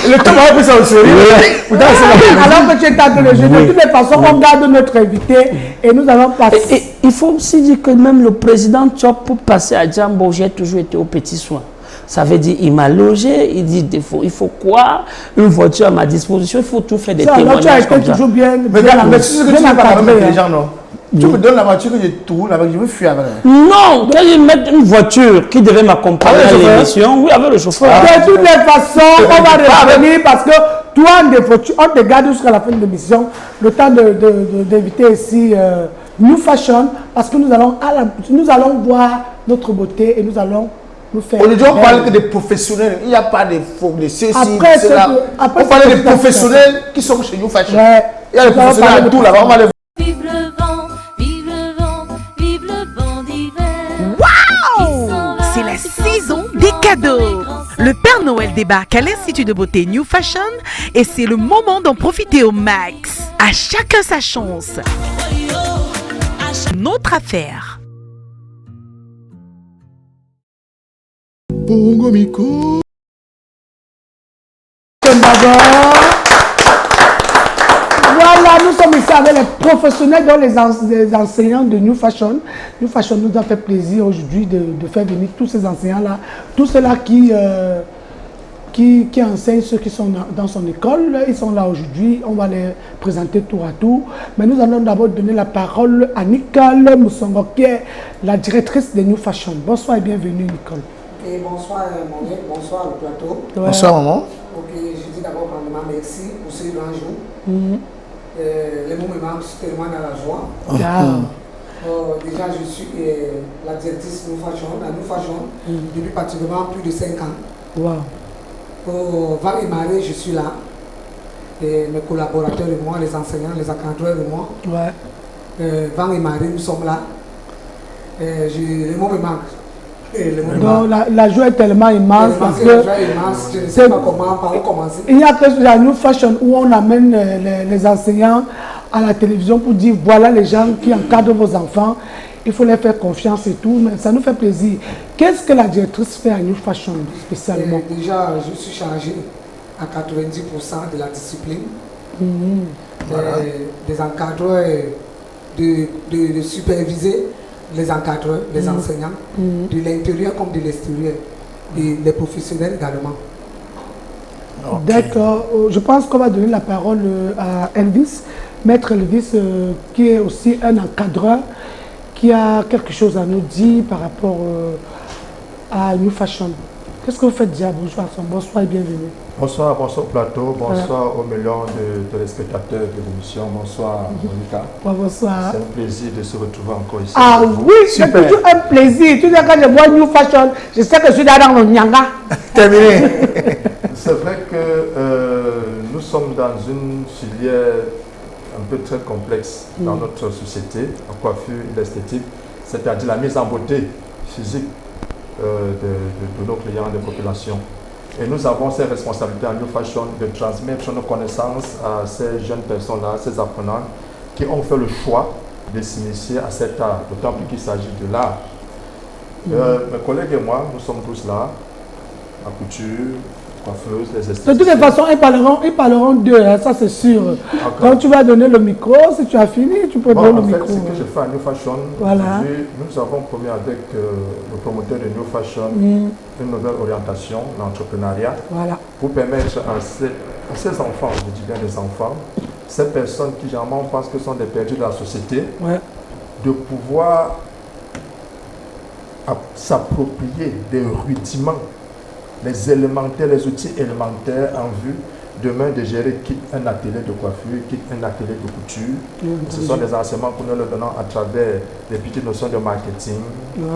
Le temps m'a pris ça au sérieux. Alors que tu es dans le jeu, de toutes les façons, on garde notre invité et nous allons passer. Et il faut aussi dire que même le président Tchop, pour passer à Djambo, j'ai toujours été au petit soin. Ça veut dire, il m'a logé, il dit, il faut quoi? Une voiture à ma disposition, il faut tout faire des témoignages comme ça. Toujours bien, mais tu sais que tu n'as pas avec les gens, non? Tu me donnes la voiture que je tourne avec, je veux fuir avec. Non, quand ils mettent une voiture qui devait m'accompagner à l'émission, oui, avec le chauffeur. De toutes les façons, on va revenir parce que toi, on te garde jusqu'à la fin de l'émission, le temps d'inviter ici New Fashion, parce que nous allons voir notre beauté et nous allons nous faire. Aujourd'hui, on parle que des professionnels, il n'y a pas de faux, de ceci, après, de cela. On parle des professionnels qui sont chez New Fashion. Il y a des professionnels à tout là-bas, on va les voir. Vive le vent, vive le vent, vive le vent d'hiver. Waouh! C'est la saison des cadeaux. Le Père Noël débarque à l'Institut de beauté New Fashion et c'est le moment d'en profiter au max. À chacun sa chance. Notre affaire. Voilà, nous sommes ici avec les professionnels, dont les enseignants de New Fashion. New Fashion nous a fait plaisir aujourd'hui de faire venir tous ces enseignants-là, tous ceux-là qui enseignent ceux qui sont dans son école. Ils sont là aujourd'hui, on va les présenter tour à tour. Mais nous allons d'abord donner la parole à Nicole Moussongo, qui est la directrice de New Fashion. Bonsoir et bienvenue, Nicole. Et bonsoir Maman, bonsoir le plateau. Bonsoir maman. Ok, je dis d'abord grandement merci pour ce grand jour. Les mots me manquent tellement dans la joie. Déjà, je suis la directrice New Fashion, depuis pratiquement plus de 5 ans. Wow. Pour Van et Marie, je suis là. Et mes collaborateurs et moi, les enseignants, les encadreurs et moi. Ouais. Van et Marie, nous sommes là. Les mots me manquent. Donc la joie est tellement immense parce que je ne sais pas par où commencer. Il y a quelque chose à New Fashion où on amène les enseignants à la télévision pour dire voilà les gens qui encadrent vos enfants, il faut leur faire confiance et tout, mais ça nous fait plaisir. Qu'est-ce que la directrice fait à New Fashion spécialement? Déjà, je suis chargée à 90% de la discipline, des encadreurs, de superviser les encadreurs, les enseignants, de l'intérieur comme de l'extérieur, et les professionnels également. D'accord, je pense qu'on va donner la parole à Elvis, Maître Elvis, qui est aussi un encadreur, qui a quelque chose à nous dire par rapport à New Fashion. Qu'est-ce que vous faites déjà? Bonsoir et bienvenue. Bonsoir, bonsoir plateau, bonsoir aux millions de téléspectateurs de l'émission, bonsoir Monica. Bonsoir. C'est un plaisir de se retrouver encore ici. Ah oui, c'est toujours un plaisir. Tu sais, quand je vois New Fashion, je sais que je suis là dans le Nyanga. Terminé. C'est vrai que nous sommes dans une filière un peu très complexe dans notre société, la coiffure et l'esthétique, c'est-à-dire la mise en beauté physique de nos clients, des populations. Et nous avons ces responsabilités en New Fashion de transmettre nos connaissances à ces jeunes personnes-là, ces apprenants qui ont fait le choix de s'initier à cet art, d'autant plus qu'il s'agit de l'art. Mes collègues et moi, nous sommes tous là, la couture, coiffeuse, les esthéticiens. De toutes les façons, ils parleront d'eux, hein, ça c'est sûr. Quand tu vas donner le micro, si tu as fini, tu peux donner le micro. En fait, ce que je fais à New Fashion, nous avons promis avec le promoteur de New Fashion une nouvelle orientation, l'entrepreneuriat, pour permettre à ces enfants, je dis bien les enfants, ces personnes qui généralement pensent que sont des perdus de la société, de pouvoir s'approprier des rudiments, les élémentaires, les outils élémentaires en vue demain de gérer quitte un atelier de coiffure, quitte un atelier de couture. Ce sont des enseignements que nous leur donnons à travers des petites notions de marketing,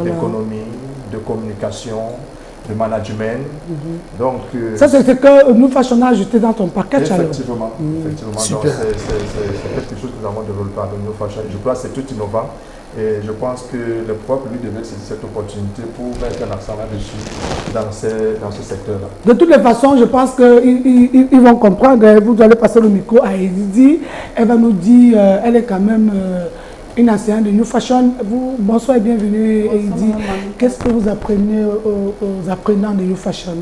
d'économie, de communication, de management. Donc, ça c'est ce que nous Fashion a ajouté dans ton paquet. Effectivement. Super. C'est quelque chose que nous avons développé avec New Fashion. Je crois que c'est tout innovant. Et je pense que le propre lui devait saisir cette opportunité pour mettre un accent là-dessus dans ce secteur-là. De toutes les façons, je pense qu'ils vont comprendre. Vous allez passer le micro à Elodie. Elle va nous dire, elle est quand même une enseignante de New Fashion. Bonsoir et bienvenue Elodie. Qu'est-ce que vous apprenez aux apprenants de New Fashion?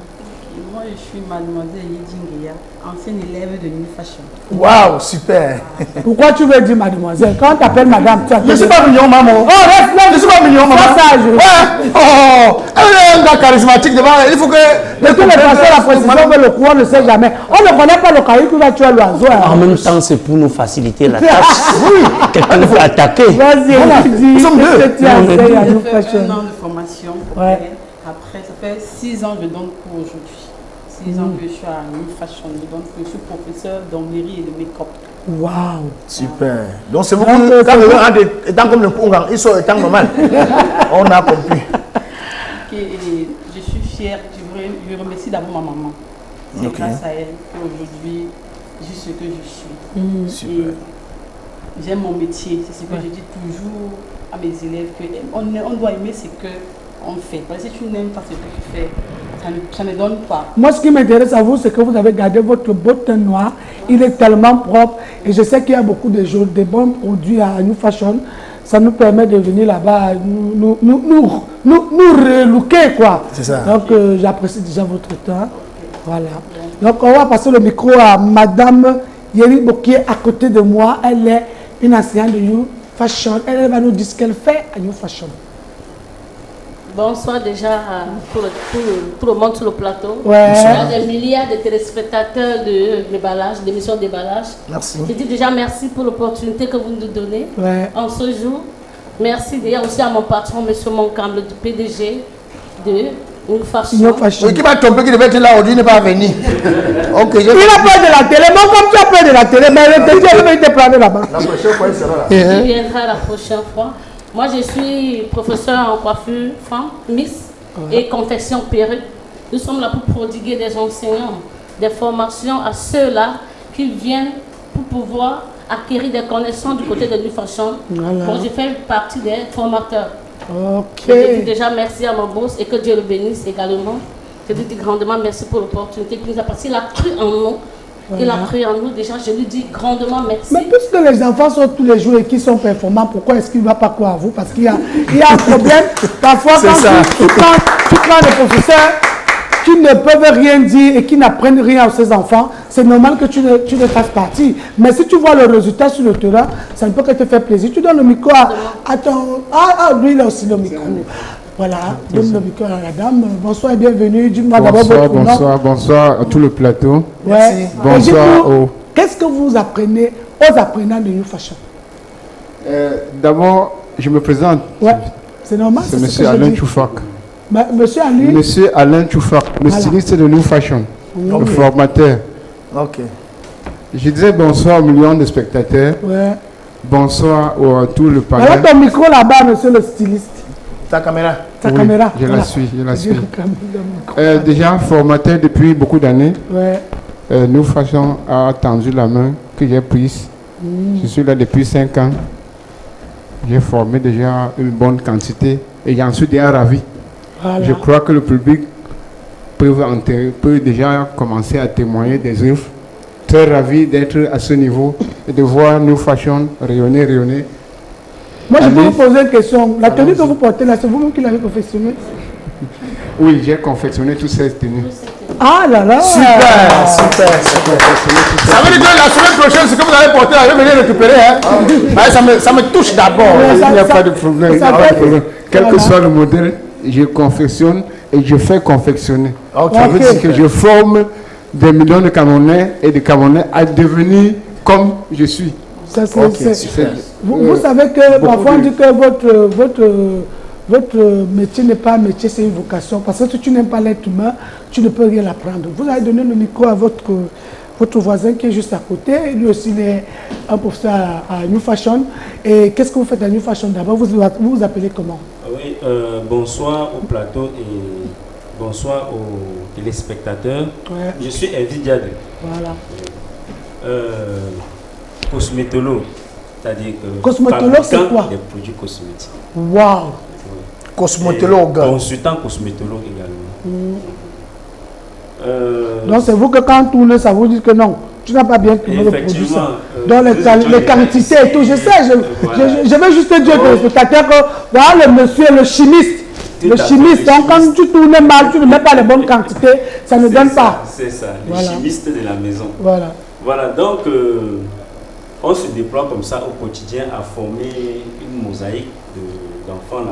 Moi, je suis mademoiselle Yedi Ngueya, ancienne élève de New Fashion. Waouh, super. Pourquoi tu veux dire mademoiselle? Quand on t'appelle madame, tu appelles... Je suis pas mignon, maman. Oh, reste là. Je suis pas mignon, maman. Oh, elle est un gars charismatique devant elle. Il faut que... De toutes les façons, la précision veut le coup, on ne sait jamais. On ne connaît pas le caillou qui va tuer l'oiseau. En même temps, c'est pour nous faciliter la tâche. Quelqu'un veut attaquer. Vas-y, dis. J'ai fait un an de formation. Après, ça fait 6 ans que je donne cours aujourd'hui. 6 ans que je suis à New Fashion. Je suis professeur d'onglerie et de make-up. Waouh! Super. Donc c'est vous quand vous rendez étant comme le Congan, ils sont étant normal. On a compris. Et je suis fière. Je remercie d'abord ma maman. C'est grâce à elle qu'aujourd'hui, je suis ce que je suis. Super. J'aime mon métier. C'est ce que je dis toujours à mes élèves. On doit aimer ce qu'on fait. Parce que si tu n'aimes pas ce que tu fais, ça ne donne pas. Moi, ce qui m'intéresse à vous, c'est que vous avez gardé votre beau teint noir. Il est tellement propre. Et je sais qu'il y a beaucoup de bons produits à New Fashion. Ça nous permet de venir là-bas, nous relooker, quoi. C'est ça. Donc, j'apprécie déjà votre temps. Voilà. Donc, on va passer le micro à Madame Yeri Bokier à côté de moi. Elle est une enseignante de New Fashion. Elle va nous dire ce qu'elle fait à New Fashion. Bonsoir déjà pour le monde sur le plateau. Il y a des milliards de téléspectateurs de déballage, d'émissions de déballage. Merci. Je dis déjà merci pour l'opportunité que vous nous donnez en ce jour. Merci d'ailleurs aussi à mon patron, M. Moncamble, du PDG de New Fashion. Oui, qui va tomber, qui devait être là aujourd'hui, n'est pas venu. Ok. Il a peur de la télé, moi comme tu as peur de la télé, mais le TG va te prendre là-bas. La prochaine fois, il sera là. Il viendra la prochaine fois. Moi, je suis professeur en coiffure femme, Miss et confection perruque. Nous sommes là pour prodiguer des enseignants, des formations à ceux-là qui viennent pour pouvoir acquérir des connaissances du côté de New Fashion. Voilà. Donc, je fais partie des formateurs. Ok. Je dis déjà merci à mon boss et que Dieu le bénisse également. Je lui dis grandement merci pour l'opportunité qu'il nous a passée. Il a cru en nous. Voilà. Il a cru en nous. Déjà, je lui dis grandement merci. Mais puisque les enfants sont tous les jours et qui sont performants, pourquoi est-ce qu'il ne va pas croire à vous? Parce qu'il y a un problème. Parfois, quand tu prends des professeurs qui ne peuvent rien dire et qui n'apprennent rien à ces enfants, c'est normal que tu ne fasses partie. Mais si tu vois le résultat sur le terrain, ça ne peut que te faire plaisir. Tu donnes le micro à ton... lui, il a aussi le micro. Voilà, donne le micro à la dame. Bonsoir et bienvenue. Dis-moi d'abord votre nom. Bonsoir à tout le plateau. Ouais. Bonsoir aux... Qu'est-ce que vous apprenez aux apprenants de New Fashion? D'abord, je me présente. Ouais, c'est normal. C'est M. Alain Choufak. Monsieur Ali. Monsieur Alain Choufak, le styliste de New Fashion, le formateur. Ok. Je disais bonsoir aux millions de spectateurs. Ouais. Bonsoir à tout le panel. Alors ton micro là-bas, monsieur le styliste. Ta caméra. Ta caméra. Je voilà. la suis, je la suis. Déjà formateur depuis beaucoup d'années. Ouais. New Fashion a tendu la main que j'ai prise. Je suis là depuis 5 ans. J'ai formé déjà une bonne quantité et j'en suis déjà ravi. Voilà. Je crois que le public peut déjà commencer à témoigner des œuvres. Très ravi d'être à ce niveau et de voir New Fashion rayonner. Moi, je peux vous poser une question. La tenue que vous portez là, c'est vous-même qui l'avez confectionnée? Oui, j'ai confectionné toutes ces tenues. Ah là là! Super. Ça veut dire que la semaine prochaine, ce que vous allez porter, je vais venir récupérer. Hein? Ça me touche d'abord. Il n'y a pas de problème. Quel que soit le modèle, je confectionne et je fais confectionner. Ça veut dire que je forme des millions de Camerounais et de Camerounais à devenir comme je suis. Vous savez que parfois on dit que votre métier n'est pas un métier, c'est une vocation. Parce que si tu n'aimes pas l'être humain, tu ne peux rien apprendre. Vous allez donner le micro à votre voisin qui est juste à côté. Lui aussi, il est un professeur à New Fashion. Et qu'est-ce que vous faites à New Fashion d'abord? Vous vous appelez comment? Oui, bonsoir au plateau et bonsoir aux téléspectateurs. Ouais. Je suis Elvi Diade. Voilà. Cosmétologue, c'est-à-dire que cosmétologue, c'est quoi? Des produits cosmétiques. Waouh! Cosmétologue. Consultant cosmétologue également. Donc c'est vous que quand on tourne, ça vous dit que non, tu n'as pas bien tourné le produit. Donc les quantités et tout, je sais, je veux juste dire aux spectateurs que voilà le monsieur, le chimiste. Le chimiste, donc quand tu tournes mal, tu ne mets pas les bonnes quantités, ça ne donne pas. C'est ça, le chimiste de la maison. Voilà, donc on se déploie comme ça au quotidien à former une mosaïque d'enfants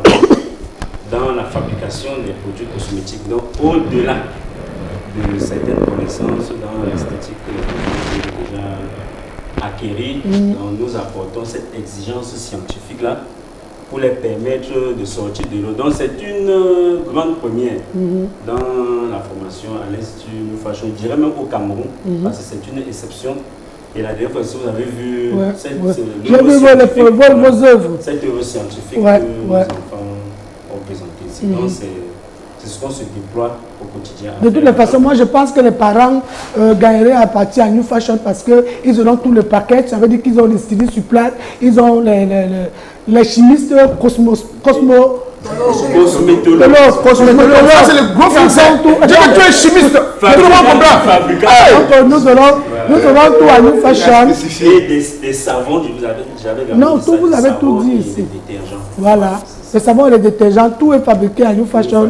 dans la fabrication des produits cosmétiques. Donc au-delà de certaines connaissances dans l'esthétique que les ont déjà acquéries, nous apportons cette exigence scientifique-là pour les permettre de sortir de l'eau. Donc c'est une grande première dans la formation à l'Institut New Fashion, je dirais même au Cameroun, parce que c'est une exception. Et la dernière fois, si vous avez vu j'ai vu vos œuvres. Cette œuvre scientifique que nos enfants ont présentée ici. Donc c'est ce qu'on se déploie au quotidien. De toutes les façons, moi je pense que les parents gagneraient à partir à New Fashion parce qu'ils auront tout le paquet. Ça veut dire qu'ils ont les stylistes sur place, ils ont les chimistes cosmétologue. C'est le gros français. Tu es chimiste. Tout le monde comprend. Nous aurons tout à New Fashion. Et des savons, j'avais non, tout vous avez tout dit ici. Voilà. Les savons et les détergents, tout est fabriqué à New Fashion.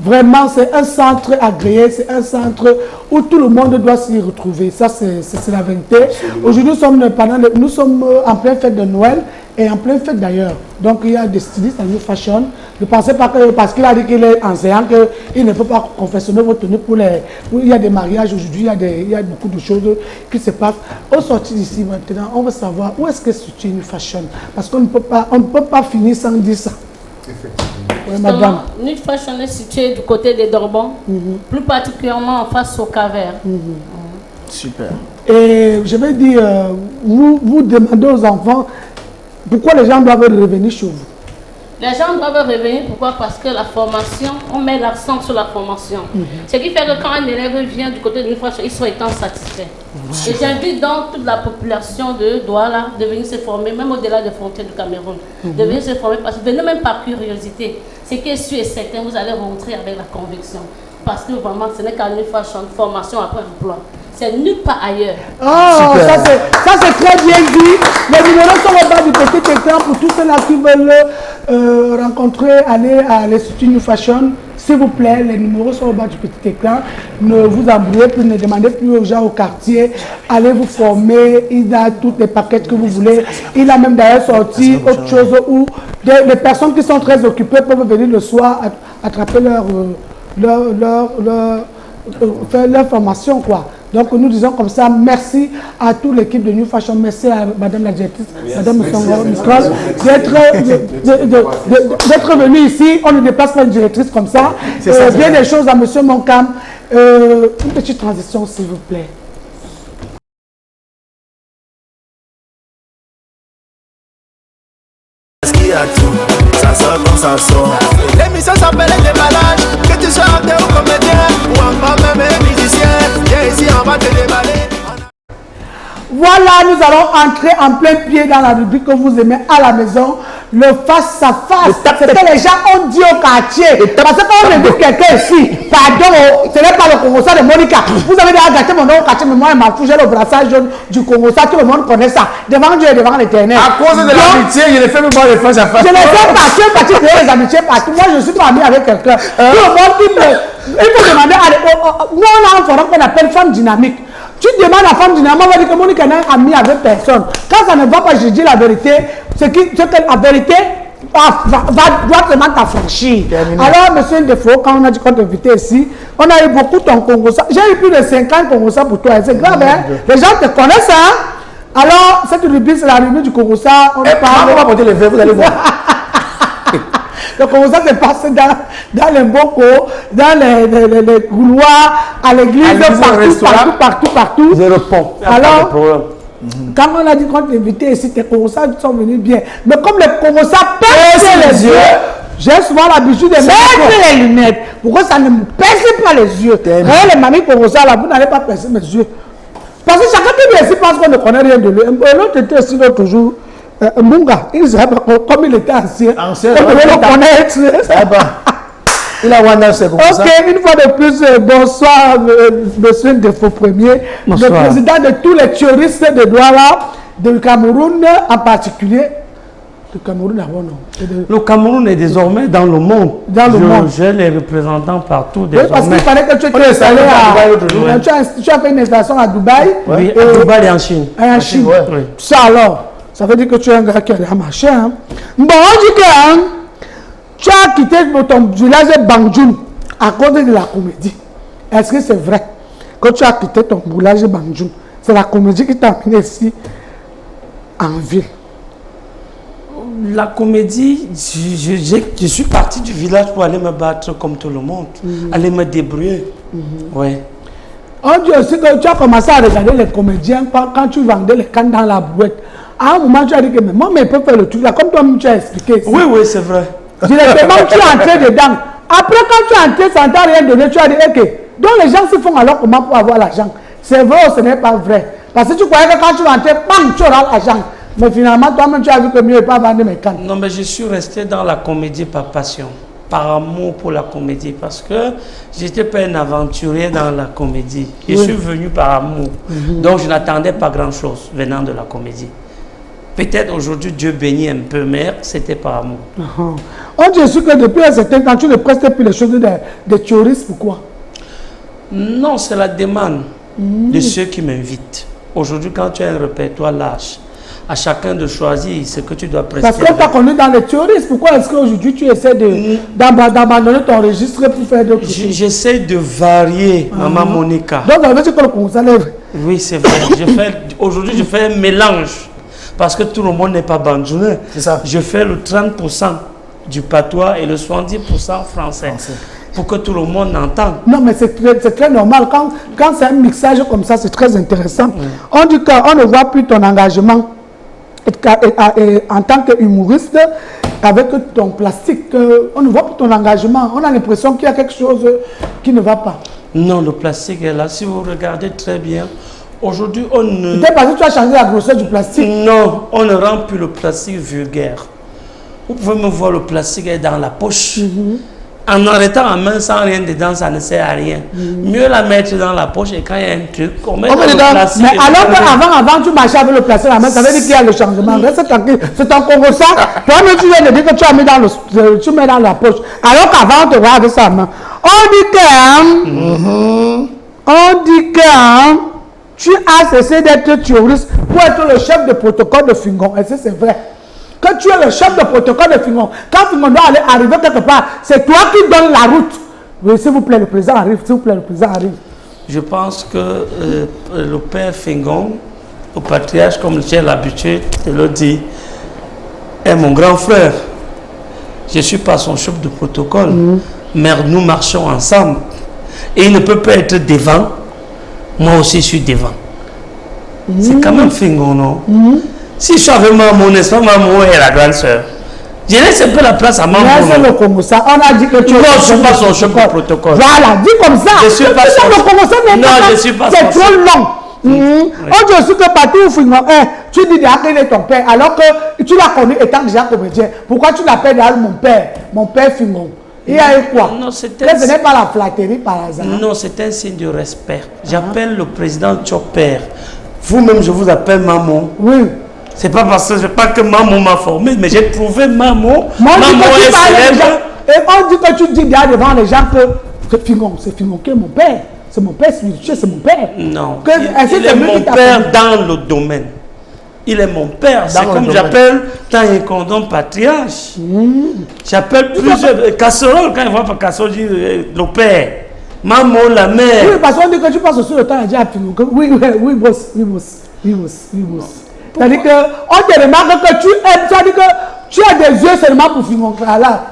Vraiment, c'est un centre agréé, c'est un centre où tout le monde doit s'y retrouver. Ça, c'est la vérité. Aujourd'hui, nous sommes en pleine fête de Noël et en pleine fête d'ailleurs. Donc, il y a des stylistes à New Fashion. Ne pensez pas que parce qu'il a dit qu'il est enseignant, qu'il ne peut pas confectionner votre tenue pour les... Il y a des mariages aujourd'hui, il y a beaucoup de choses qui se passent. Au sortir d'ici maintenant, on veut savoir où est-ce que se situe New Fashion. Parce qu'on ne peut pas finir sans dire ça. Oui, madame. New Fashion est situé du côté des Dorbans, plus particulièrement en face au Cavert. Super. Et je vais dire, vous demandez aux enfants Pourquoi les gens doivent revenir chez vous? Les gens doivent revenir, pourquoi? Parce que la formation, on met l'accent sur la formation. Ce qui fait que quand un élève vient du côté de l'Infrastructure, ils sont étant satisfaits. Et j'invite donc toute la population de Douala de venir se former, même au-delà des frontières du Cameroun. De venir se former, parce que venez même par curiosité. Ce qui est sûr et certain, vous allez rentrer avec la conviction. Parce que vraiment, ce n'est qu'à l'Infrastructure, formation après emploi. C'est nulle part ailleurs. Oh, ça c'est très bien dit. Les numéros sont au bas du petit écran pour tous ceux-là qui veulent rencontrer, aller à l'Institut New Fashion. S'il vous plaît, les numéros sont au bas du petit écran. Ne vous embrouillez plus, ne demandez plus aux gens au quartier. Allez vous former. Il a tous les paquets que vous voulez. Il a même d'ailleurs sorti autre chose où les personnes qui sont très occupées peuvent venir le soir attraper faire leur formation, quoi. Donc nous disons comme ça, merci à toute l'équipe de New Fashion, merci à Madame la directrice, Madame Nicole, d'être venue ici. On ne déplace pas une directrice comme ça. Bien des choses à Monsieur Moncam. Une petite transition, s'il vous plaît. Ça sort comme ça sort. L'émission s'appelle Les Déballages. Que tu sois acteur ou comédien ou encore même musicien, viens ici, on va te déballer. Voilà, nous allons entrer en plein pied dans la rubrique que vous aimez à la maison, le face-à-face. C'est que les gens ont dit au quartier. Parce que quand on invite quelqu'un ici, pardon, ce n'est pas le Congo-ça de Monica. Vous avez déjà gâté mon nom au quartier, mais moi, il m'a foutu le brassage jaune du Congo-ça. Tout le monde connaît ça. Devant Dieu et devant l'Éternel. À cause de l'amitié, je les fais même pas le face-à-face. Je les fais partout, parce que les amitiés partout. Moi, je ne suis pas ami avec quelqu'un. Tout le monde dit, il faut demander à... Nous, on a un forum qu'on appelle femme dynamique. Tu demandes à la femme dynamique, on va dire que Monica n'est amie avec personne. Quand ça ne va pas, je dis la vérité, c'est que la vérité doit vraiment t'affranchir. Alors, monsieur Ndefo, quand on a dit qu'on t'invitait ici, on a eu beaucoup ton Congo-ça. J'ai eu plus de 50 Congo-ça pour toi. C'est grave, hein? Les gens te connaissent, hein? Alors, cette rubrique, c'est la rubrique du Congo-ça. On parle. On va porter les verres, vous allez voir. Le Congo-ça se passe dans les bocaux, dans les couloirs, à l'église, partout. Zéro pont. Alors, quand on a dit qu'on t'invitait ici, tes Congo-ça sont venus bien. Mais comme les Congo-ça percent les yeux, j'ai souvent l'habitude de mettre les lunettes. Pourquoi ça ne me perce pas les yeux? Regardez les mamies Congo-ça là, vous n'allez pas percer mes yeux. Parce que chacun qui vient ici pense qu'on ne connaît rien de lui. L'autre était ici l'autre jour. Munga, comme il était ancien, on devait le connaître. Il a Wanda, c'est comme ça. Ok, une fois de plus, bonsoir, monsieur Ndefo Premier, le président de tous les terroristes de Douala, du Cameroun en particulier. Le Cameroun d'abord, non. Le Cameroun est désormais dans le monde. Dans le monde. J'ai les représentants partout désormais. Oui, parce qu'il fallait que tu étais installé à... Tu as fait une installation à Dubaï. Oui, à Dubaï et en Chine. En Chine. Oui. Ça alors, ça veut dire que tu es un gars qui a déjà marché. Hein? Bon, on dit que tu as quitté ton village de Banjoun à cause de la comédie. Est-ce que c'est vrai que tu as quitté ton village de Banjoun? C'est la comédie qui t'a amené ici en ville. La comédie, je suis parti du village pour aller me battre comme tout le monde, aller me débrouiller. Oui. On dit aussi que tu as commencé à regarder les comédiens quand tu vendais les cannes dans la boîte. À un moment, tu as dit que moi, mais il peut faire le truc là, comme toi tu as expliqué. Oui, oui, c'est vrai. Directement, tu es entré dedans. Après, quand tu es entré sans t'as rien donné, tu as dit, ok, donc les gens se font alors comment pour avoir l'argent? C'est vrai ou ce n'est pas vrai? Parce que tu croyais que quand tu vas entrer, bam, tu auras l'argent. Mais finalement, toi-même, tu as vu que mieux n'est pas vendre mes cannes. Non, mais je suis resté dans la comédie par passion, par amour pour la comédie, parce que je n'étais pas un aventurier dans la comédie. Je suis venu par amour. Donc, je n'attendais pas grand-chose venant de la comédie. Peut-être aujourd'hui, Dieu bénit un peu, mais c'était par amour. On dit aussi que depuis un certain temps, tu ne prestes plus les choses des terroristes. Pourquoi? Non, c'est la demande de ceux qui m'invitent. Aujourd'hui, quand tu as un répertoire large, à chacun de choisir ce que tu dois prester. Parce qu'on t'a connu dans les terroristes. Pourquoi est-ce qu'aujourd'hui tu essaies d'abandonner ton registre pour faire d'autres choses? J'essaie de varier, Maman Monica. Donc, ça veut dire que le Congo, ça lève. Oui, c'est vrai. Aujourd'hui, je fais un mélange. Parce que tout le monde n'est pas bandjounais. C'est ça. Je fais le 30% du patois et le 70% français. Pour que tout le monde entende. Non, mais c'est très normal. Quand c'est un mixage comme ça, c'est très intéressant. On dit qu'on ne voit plus ton engagement en tant qu'humoriste, avec ton plastique, on ne voit pas ton engagement. On a l'impression qu'il y a quelque chose qui ne va pas. Non, le plastique est là. Si vous regardez très bien, aujourd'hui, on ne... Peut-être parce que tu as changé la grosseur du plastique. Non, on ne rend plus le plastique vulgaire. Vous pouvez me voir, le plastique est dans la poche. En arrêtant en main sans rien dedans, ça ne sert à rien. Mieux la mettre dans la poche et quand il y a un truc, on met dans le plastique. Mais alors qu'avant, tu marchais avec le plastique à la main, ça veut dire qu'il y a le changement. Reste tranquille. C'est ton Congo ça. Toi-même, tu viens de dire que tu as mis tu mets dans la poche. Alors qu'avant, on te voit avec sa main. On dit que tu as cessé d'être terroriste pour être le chef de protocole de Fingon. Est-ce que c'est vrai? Que tu es le chef de protocole de Fingon. Quand Fingon doit arriver quelque part, c'est toi qui donnes la route. Oui, s'il vous plaît, le président arrive. S'il vous plaît, le président arrive. Je pense que le père Fingon, au patriarche, comme j'ai l'habitude de le dire, est mon grand frère. Je ne suis pas son chef de protocole, mais nous marchons ensemble. Et il ne peut pas être devant. Moi aussi, je suis devant. C'est quand même Fingon, non? Si je suis avec maman, n'est-ce pas, maman est la grande soeur. Je laisse un peu la place à maman. Le Congo, ça. On a dit que tu non, je ne suis pas son chef de protocole. Voilà, dis comme ça. Je suis pas son chef. Non, je suis pas son c'est trop long. On dit aussi que partout où Fingon est, tu dis déjà qu'il est ton père, alors que tu l'as connu étant déjà comédien. Pourquoi tu l'appelles déjà mon père Fingon? Il y a eu quoi? Non, ce n'est pas la flatterie par hasard. Non, c'est un signe de respect. J'appelle le président Chopper. Vous-même, je vous appelle maman. Oui. C'est pas parce que maman m'a formé, mais j'ai trouvé maman. Maman est célèbre. Et on dit que tu dis bien devant les gens que c'est Fingon qui est mon père. C'est mon père spirituel, c'est mon père. Non. Il est mon père dans le domaine. Il est mon père. C'est comme j'appelle Taïkondon patriarche. J'appelle plusieurs casseroles. Quand il voit pas casserole, je dis le père. Maman, la mère. Oui, parce qu'on dit que tu passes sur le temps et dit à Fingon que oui, boss. C'est-à-dire qu'on te remarque que tu aimes, c'est-à-dire que tu as des yeux seulement pour Fingon.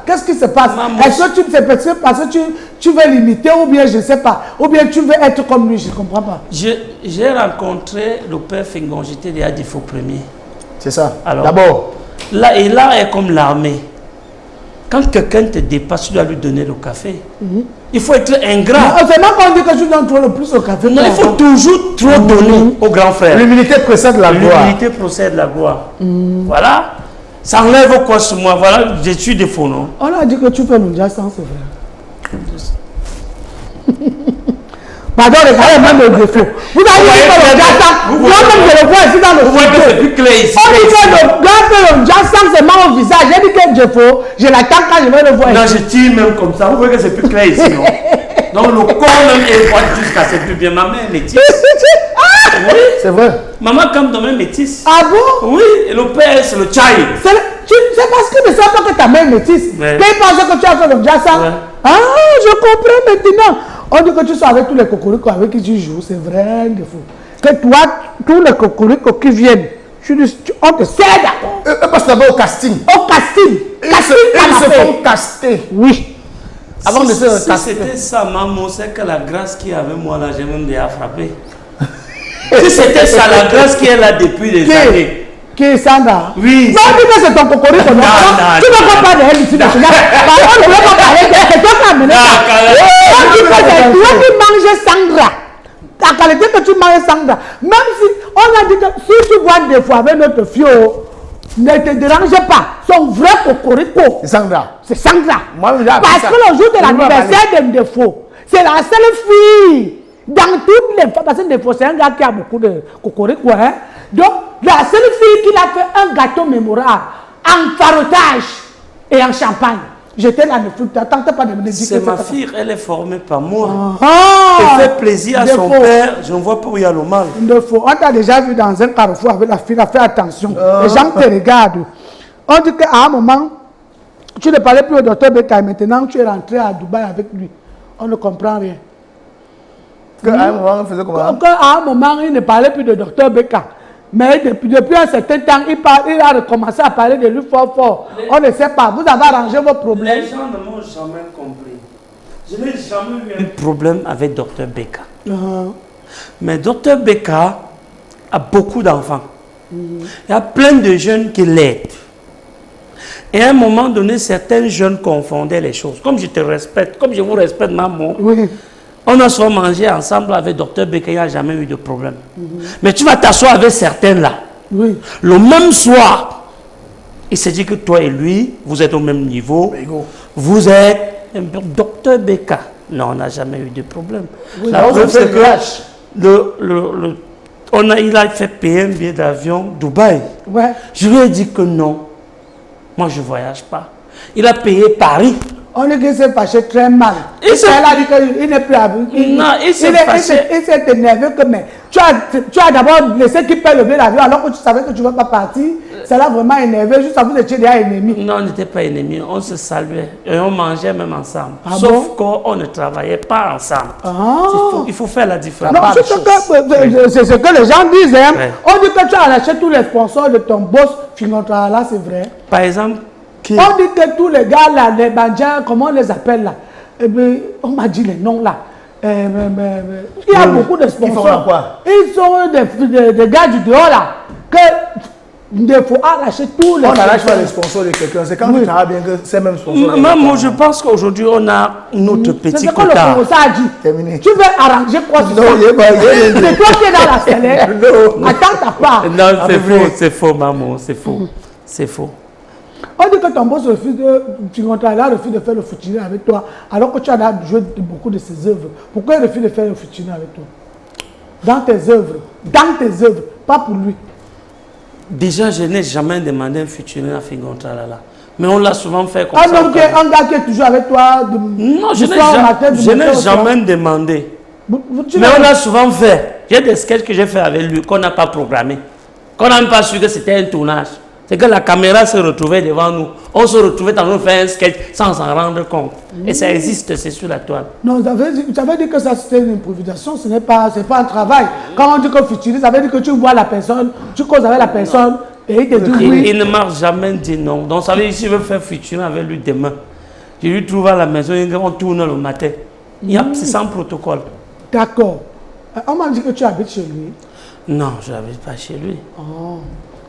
Qu'est-ce qui se passe? Est-ce que c'est parce que tu veux l'imiter ou bien je ne sais pas, ou bien tu veux être comme lui, je ne comprends pas. J'ai rencontré le père Fingon, j'étais déjà du faux premier. C'est ça. D'abord. Là est comme l'armée. Quand quelqu'un te dépasse, tu dois lui donner le café. Il faut être ingrat. C'est même pas dit que tu donnes trop le plus au café. Non, il faut toujours trop donner au grand frère. L'humilité procède de la gloire. L'humilité procède de la gloire. Voilà. Ça enlève quoi sur moi? Voilà, je suis des faux, non? On a dit que tu fais le jazz sans c'est vrai. Pardon, regardez même le défaut. Vous avez dit que le jazz sans, moi-même je le vois ici dans le vous voyez que c'est plus clair ici. On dit que le jazz sans c'est mal au visage. J'ai dit que je défaut, je l'attends quand je vais le voir. Non, je tire même comme ça. Vous voyez que c'est plus clair ici, non? Donc le corps même est droit jusqu'à c'est plus bien. Ma mère est métisse. Oui, c'est vrai. Maman comme dans même métisse. Ah bon? Oui, et le père c'est le chai. C'est parce qu'il ne sait pas que ta mère est métisse. Quand il pense que tu as fait le jazz sans. Ah, je comprends maintenant. On dit que tu sois avec tous les cocoricots avec qui tu joues, c'est vrai un défaut. Que toi, tous les cocoricots qui viennent, on te sert d'accord. Parce que d'abord au casting. Au casting. Ils se font caster. Oui. Avant de se caster. Si c'était ça, maman, c'est que la grâce qui est avec moi là, j'ai même déjà frappé. Si c'était ça, la grâce qui est là depuis des années. Qui est Sandra? Oui. Non, dis que c'est ton cocorico. Non, tu ne vas pas parler d'elle ici. Par contre, tu ne vas pas parler d'elle. C'est toi qui as amené ça. On dit que c'est toi qui manges Sandra. La qualité que tu manges Sandra. Même si on a dit que si tu vois des fois avec notre fio, ne te dérange pas. Son vrai cocorico. C'est Sandra. C'est Sandra. Parce que le jour de l'anniversaire d'un défaut, c'est la seule fille. Dans toutes les femmes, parce que des fois, c'est un gars qui a beaucoup de cocorico. Hein? Donc, la seule fille qui a fait un gâteau mémorable en farotage et en champagne. J'étais là, t'attends pas de me dire. C'est ma fille, elle est formée par moi. Elle fait plaisir à son père. Je ne vois pas où il y a le mal. On t'a déjà vu dans un carrefour avec la fille, fais attention. Les gens te regardent. On dit qu'à un moment, tu ne parlais plus au docteur Beka et maintenant tu es rentré à Dubaï avec lui. On ne comprend rien. À un moment, on faisait comment? À un moment, il ne parlait plus de docteur Beka. Mais depuis un certain temps, il a recommencé à parler de lui fort. On ne sait pas. Vous avez arrangé vos problèmes. Les gens ne m'ont jamais compris. Je n'ai jamais eu un problème avec docteur Beka. Mais docteur Beka a beaucoup d'enfants. Il y a plein de jeunes qui l'aident. Et à un moment donné, certains jeunes confondaient les choses. Comme je te respecte, comme je vous respecte, maman, on a souvent mangé ensemble avec Dr Beka, il n'y a jamais eu de problème. Mais tu vas t'asseoir avec certains là. Le même soir, il s'est dit que toi et lui, vous êtes au même niveau. Vous êtes Dr Beka. Non, on n'a jamais eu de problème. La preuve, c'est que il a fait payer un billet d'avion Dubaï. Je lui ai dit que non. Moi, je ne voyage pas. Il a payé Paris. On est que s'est fâché très mal. Il a dit qu'il n'est plus à vous. Non, il s'est fâché. Il s'est énervé que mais tu as d'abord laissé qu'il paye le billet d'avion alors que tu savais que tu ne veux pas partir. Ça l'a vraiment énervé. Juste à vous étiez déjà ennemis. Non, on n'était pas ennemis. On se saluait. Et on mangeait même ensemble. Sauf qu'on ne travaillait pas ensemble. Il faut faire la différence. C'est ce que les gens disent. Hein. On dit que tu as lâché tous les sponsors de ton boss Fingontra là, c'est vrai. Par exemple, on dit que tous les gars là, les bandits, comment on les appelle là, on m'a dit les noms là. Il y a beaucoup de sponsors. Ils font quoi? Ils sont des gars du dehors là. Il faut arracher tous les. On n'arrache pas les sponsors de quelqu'un. C'est quand tu travailles bien que c'est même sponsor. Moi, je pense qu'aujourd'hui, on a notre petit quota. C'est ce que le a dit. Terminé. Tu veux arranger quoi? C'est toi qui es dans la scène. Attends ta part. Non, c'est faux, maman. C'est faux. C'est faux. On dit que ton boss refuse de faire le footing avec toi, alors que tu as joué beaucoup de ses œuvres. Pourquoi il refuse de faire le footing avec toi? Dans tes œuvres, pas pour lui. Déjà, je n'ai jamais demandé un featuring à Fingontra là. Mais on l'a souvent fait comme ça. Donc, un gars qui est toujours avec toi. Non, je n'ai jamais demandé. Mais on l'a souvent fait. J'ai des sketchs que j'ai fait avec lui qu'on n'a pas programmé. Qu'on n'a même pas su que c'était un tournage. C'est que la caméra se retrouvait devant nous. On se retrouvait dans nous faire un sketch sans s'en rendre compte. Et ça existe, c'est sur la toile. Non, ça veut dire que ça c'était une improvisation, ce n'est pas un travail. Quand on dit que futuriste, ça veut dire que tu vois la personne, tu causes avec la personne et il te dit oui. Il ne m'a jamais dit non. Donc ça veut dire que si je veux faire futur avec lui demain, je lui trouve à la maison, on tourne le matin. C'est sans protocole. D'accord. On m'a dit que tu habites chez lui. Non, je n'habite pas chez lui. Oh.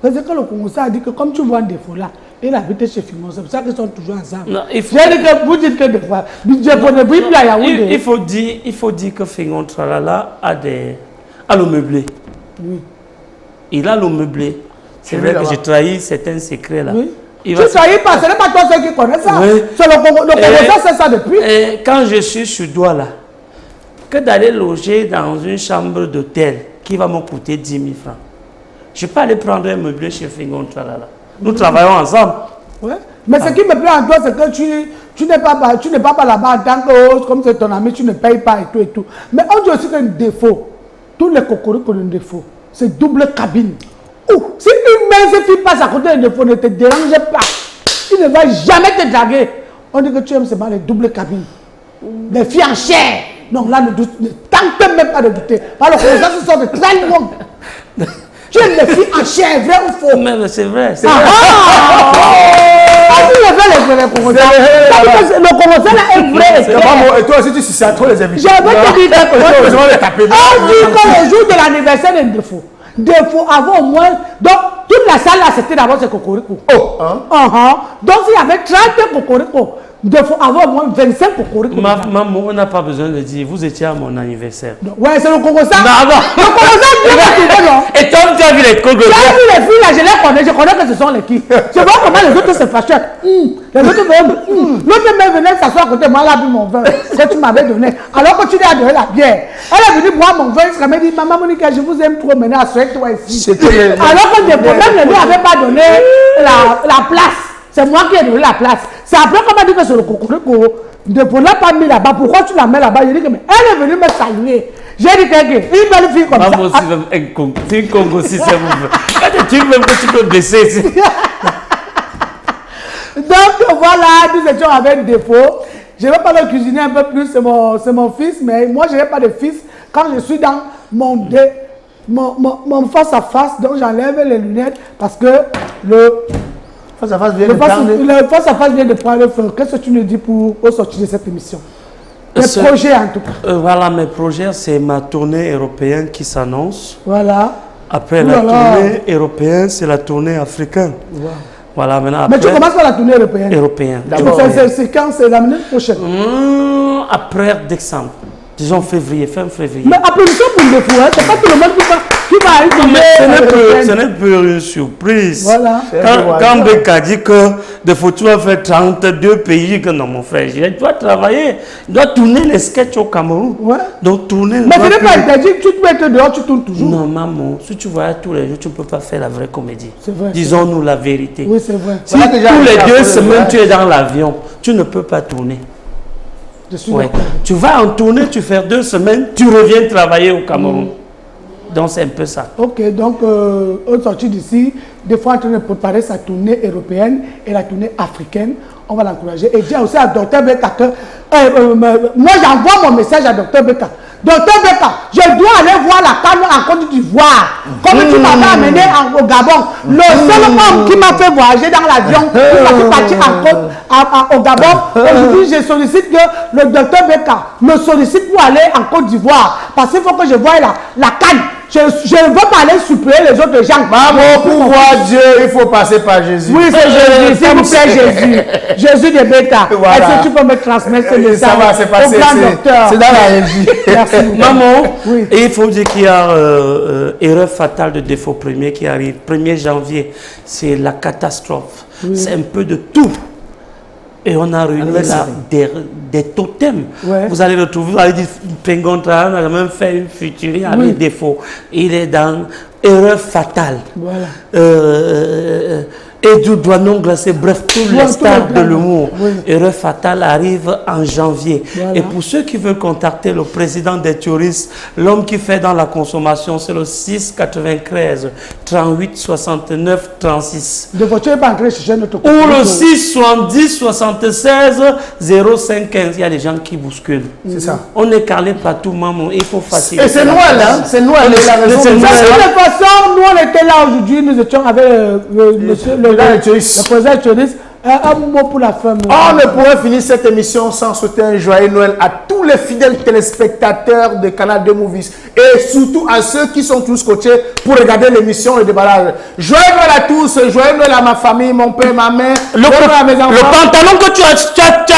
Parce que le Congolais a dit que comme tu vois un défaut là, il habite chez Fimon, c'est pour ça qu'ils sont toujours ensemble. Non, j'ai dit que vous dites que des fois, il faut dire que Fingon Tralala a le meublé. Oui. Il a le meublé. C'est vrai que j'ai trahi certains secrets là. Oui. Tu ne trahis pas, ce n'est pas toi seul qui connais ça. Oui. C'est le Congolais, c'est ça depuis. Et quand je suis sur doigt là, que d'aller loger dans une chambre d'hôtel qui va me coûter 10 000 francs. Je peux aller prendre un meublé chez Fingon Tralala. Nous travaillons ensemble. Ouais. Mais ce qui me plaît en toi, c'est que tu n'es pas là-bas en tant que comme c'est ton ami, tu ne payes pas et tout et tout. Mais on dit aussi qu'il y a un défaut. Tous les cocoriques ont un défaut. C'est double cabine. Si une mince fille passe à côté d'un défaut, ne te dérange pas. Il ne va jamais te draguer. On dit que tu aimes seulement les doubles cabines. Les filles en chair. Non, là, ne tente même pas de douter. Alors que les gens se sont de très longues. Tu aimes les filles en chair, vrai ou faux? Mais c'est vrai. Le Congolais là est vrai. Et toi aussi, tu sais trop les invités. J'avais te dit quelque chose. On dit que le jour de l'anniversaire d'un défaut. Défaut avant au moins. Donc, toute la salle là, c'était d'abord ce cocorico. Donc, s'il y avait 30 cocorico, il faut avoir au moins 25 cocorico. Maman, on n'a pas besoin de dire, vous étiez à mon anniversaire. Ouais, c'est le Congolais. Non. Le Congolais, non. Et toi, tu as vu les Congolais? Tu as vu les filles là, je les connais, je connais que ce sont les qui. Je vois comment les autres se fâchent. Les autres l'autre même venait s'asseoir à côté de moi, elle a bu mon vin que tu m'avais donné. Alors que tu lui as donné la bière. Elle est venue boire mon vin, elle m'a dit, maman Monica, je vous aime trop, maintenant, assoyez-toi ici. Alors que des problèmes ne lui avaient pas donné la place. C'est moi qui ai donné la place. C'est après qu'on m'a dit que c'est le cocorico. Ne l'a pas mis là-bas. Pourquoi tu la mets là-bas? J'ai dit que mais elle est venue me saluer. J'ai dit que une belle fille comme ça. Maman, c'est un Congo si c'est vous. Quand tu veux que tu peux baisser ici. Donc voilà, nous étions avec défaut. Je ne vais pas le cuisiner un peu plus, c'est mon fils, mais moi je n'ai pas de fils. Quand je suis dans mon face à face, donc j'enlève les lunettes parce que le face à face vient de prendre le feu. Qu'est-ce que tu nous dis pour sortir de cette émission? Tes projets en tout cas. Voilà, mes projets, c'est ma tournée européenne qui s'annonce. Voilà. Après la tournée européenne, c'est la tournée africaine. Wow. Voilà, maintenant, mais tu commences par la tournée européenne. Européenne. C'est quand? C'est l'année prochaine? Après décembre. Disons février, fin février. Mais applaudissons pour le fou, hein. C'est pas tout le monde qui va aller. Ce n'est plus une surprise. Voilà. Quand Beka dit que des fois tu vas faire 32 pays, que non mon frère, je dois travailler, je dois tourner les sketchs au Cameroun. Ouais. Donc tourner. Mais ce n'est pas interdit, tu peux être dehors, tu tournes toujours. Non maman, si tu voyages tous les jours, tu ne peux pas faire la vraie comédie. C'est vrai. Disons-nous la vérité. Oui, c'est vrai. Si tous les 2 semaines tu es dans l'avion, tu ne peux pas tourner. Je suis Tu vas en tournée, tu fais 2 semaines, tu reviens travailler au Cameroun. Donc c'est un peu ça. Ok, donc on sortit d'ici, des fois en train de préparer sa tournée européenne et la tournée africaine. On va l'encourager. Et dire aussi à Dr Beka que moi j'envoie mon message à Dr Beka. Dr Beka, je dois aller voir la CAN en Côte d'Ivoire. Comme tu m'avais amené au Gabon. Le seul homme qui m'a fait voyager dans l'avion, qui m'a fait partir au Gabon, aujourd'hui je sollicite que le Dr Beka me sollicite pour aller en Côte d'Ivoire. Parce qu'il faut que je voie la CAN. Je ne veux pas aller suppléer les autres gens. Maman, pour voir Dieu, il faut passer par Jésus. Oui, c'est Jésus. S'il vous plaît, Jésus. Jésus de Beta. Voilà. Est-ce que tu peux me transmettre ce message? Ça va, c'est passé. C'est dans la régie. Merci. Maman, oui. Et il faut dire qu'il y a erreur fatale de défaut premier qui arrive. 1er janvier, c'est la catastrophe. Oui. C'est un peu de tout. Et on a réuni là des totems. Ouais. Vous allez retrouver, vous allez dire, Pengontra, on a même fait une futurie avec défaut. Il est dans erreur fatale. Voilà. Et du doigt non glacé, bref, tous les stars de l'humour. Oui. Erreur fatale arrive en janvier. Voilà. Et pour ceux qui veulent contacter le président des touristes, l'homme qui fait dans la consommation, c'est le 6 93 38 69 36. De voiture pas entrer chez notre ou le 6 70 76 05 15. Il y a des gens qui bousculent. C'est ça. On est calé partout, maman. Il faut faciliter. Et c'est Noël, hein? C'est Noël. De toute façon, nous on était là aujourd'hui, nous étions avec monsieur le président touriste. Un mot pour la femme. On ne pourrait finir cette émission sans souhaiter un joyeux Noël à tous les fidèles téléspectateurs de Canal 2 Movies et surtout à ceux qui sont tous coachés pour regarder l'émission Le Déballage. Joyeux Noël à tous, joyeux Noël à ma famille, mon père, ma mère, le pantalon que tu as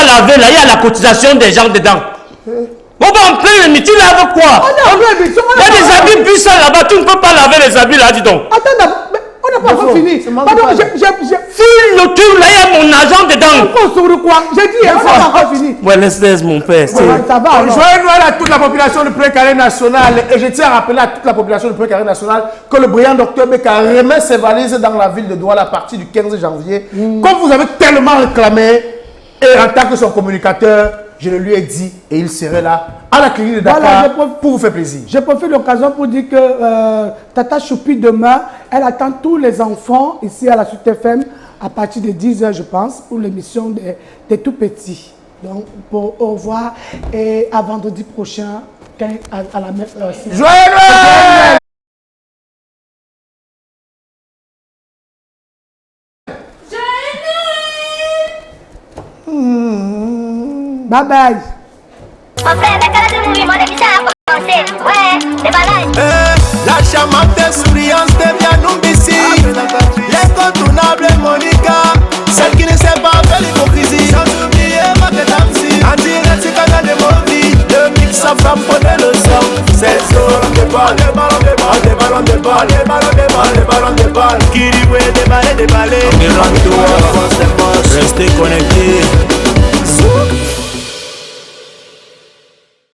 lavé là, il y a la cotisation des gens dedans. On va en plein le tu laves quoi? Il y a des habits puissants là-bas, tu ne peux pas laver les habits là, dis donc. Attends, on n'a pas encore fini. Pardon, file le tour là, il y a mon argent dedans. Encore sur quoi? J'ai dit, on n'a pas encore fini. Ouais, laisse mon père. Ça va. Joyeux Noël à toute la population du Pré-Carré National. Et je tiens à rappeler à toute la population du Pré-Carré National que le brillant Dr Beka remet ses valises dans la ville de Douala à partir du 15 janvier. Comme vous avez tellement réclamé, et en tant que son communicateur, je le lui ai dit et il serait là à la clinique de Dakar pour vous faire plaisir. Je profite de l'occasion pour dire que Tata Choupi demain, elle attend tous les enfants ici à la Suite FM à partir de 10h je pense pour l'émission des tout petits. Donc pour au revoir et à vendredi prochain à la même heure. Joyeux Noël! Bye bye. La charmante souriante devient Numbisi. L'incontournable Monica, celle qui ne sait pas faire l'hypocrisie. Sans oublier Maketamsi, en direct sur Canal de Movies. Le mix à femme prenait le son. C'est le ballon de balle, des ballons de balle, des ballons de balle, des ballons de balle. Kiriwe, des balles, des balles. Restez connectés.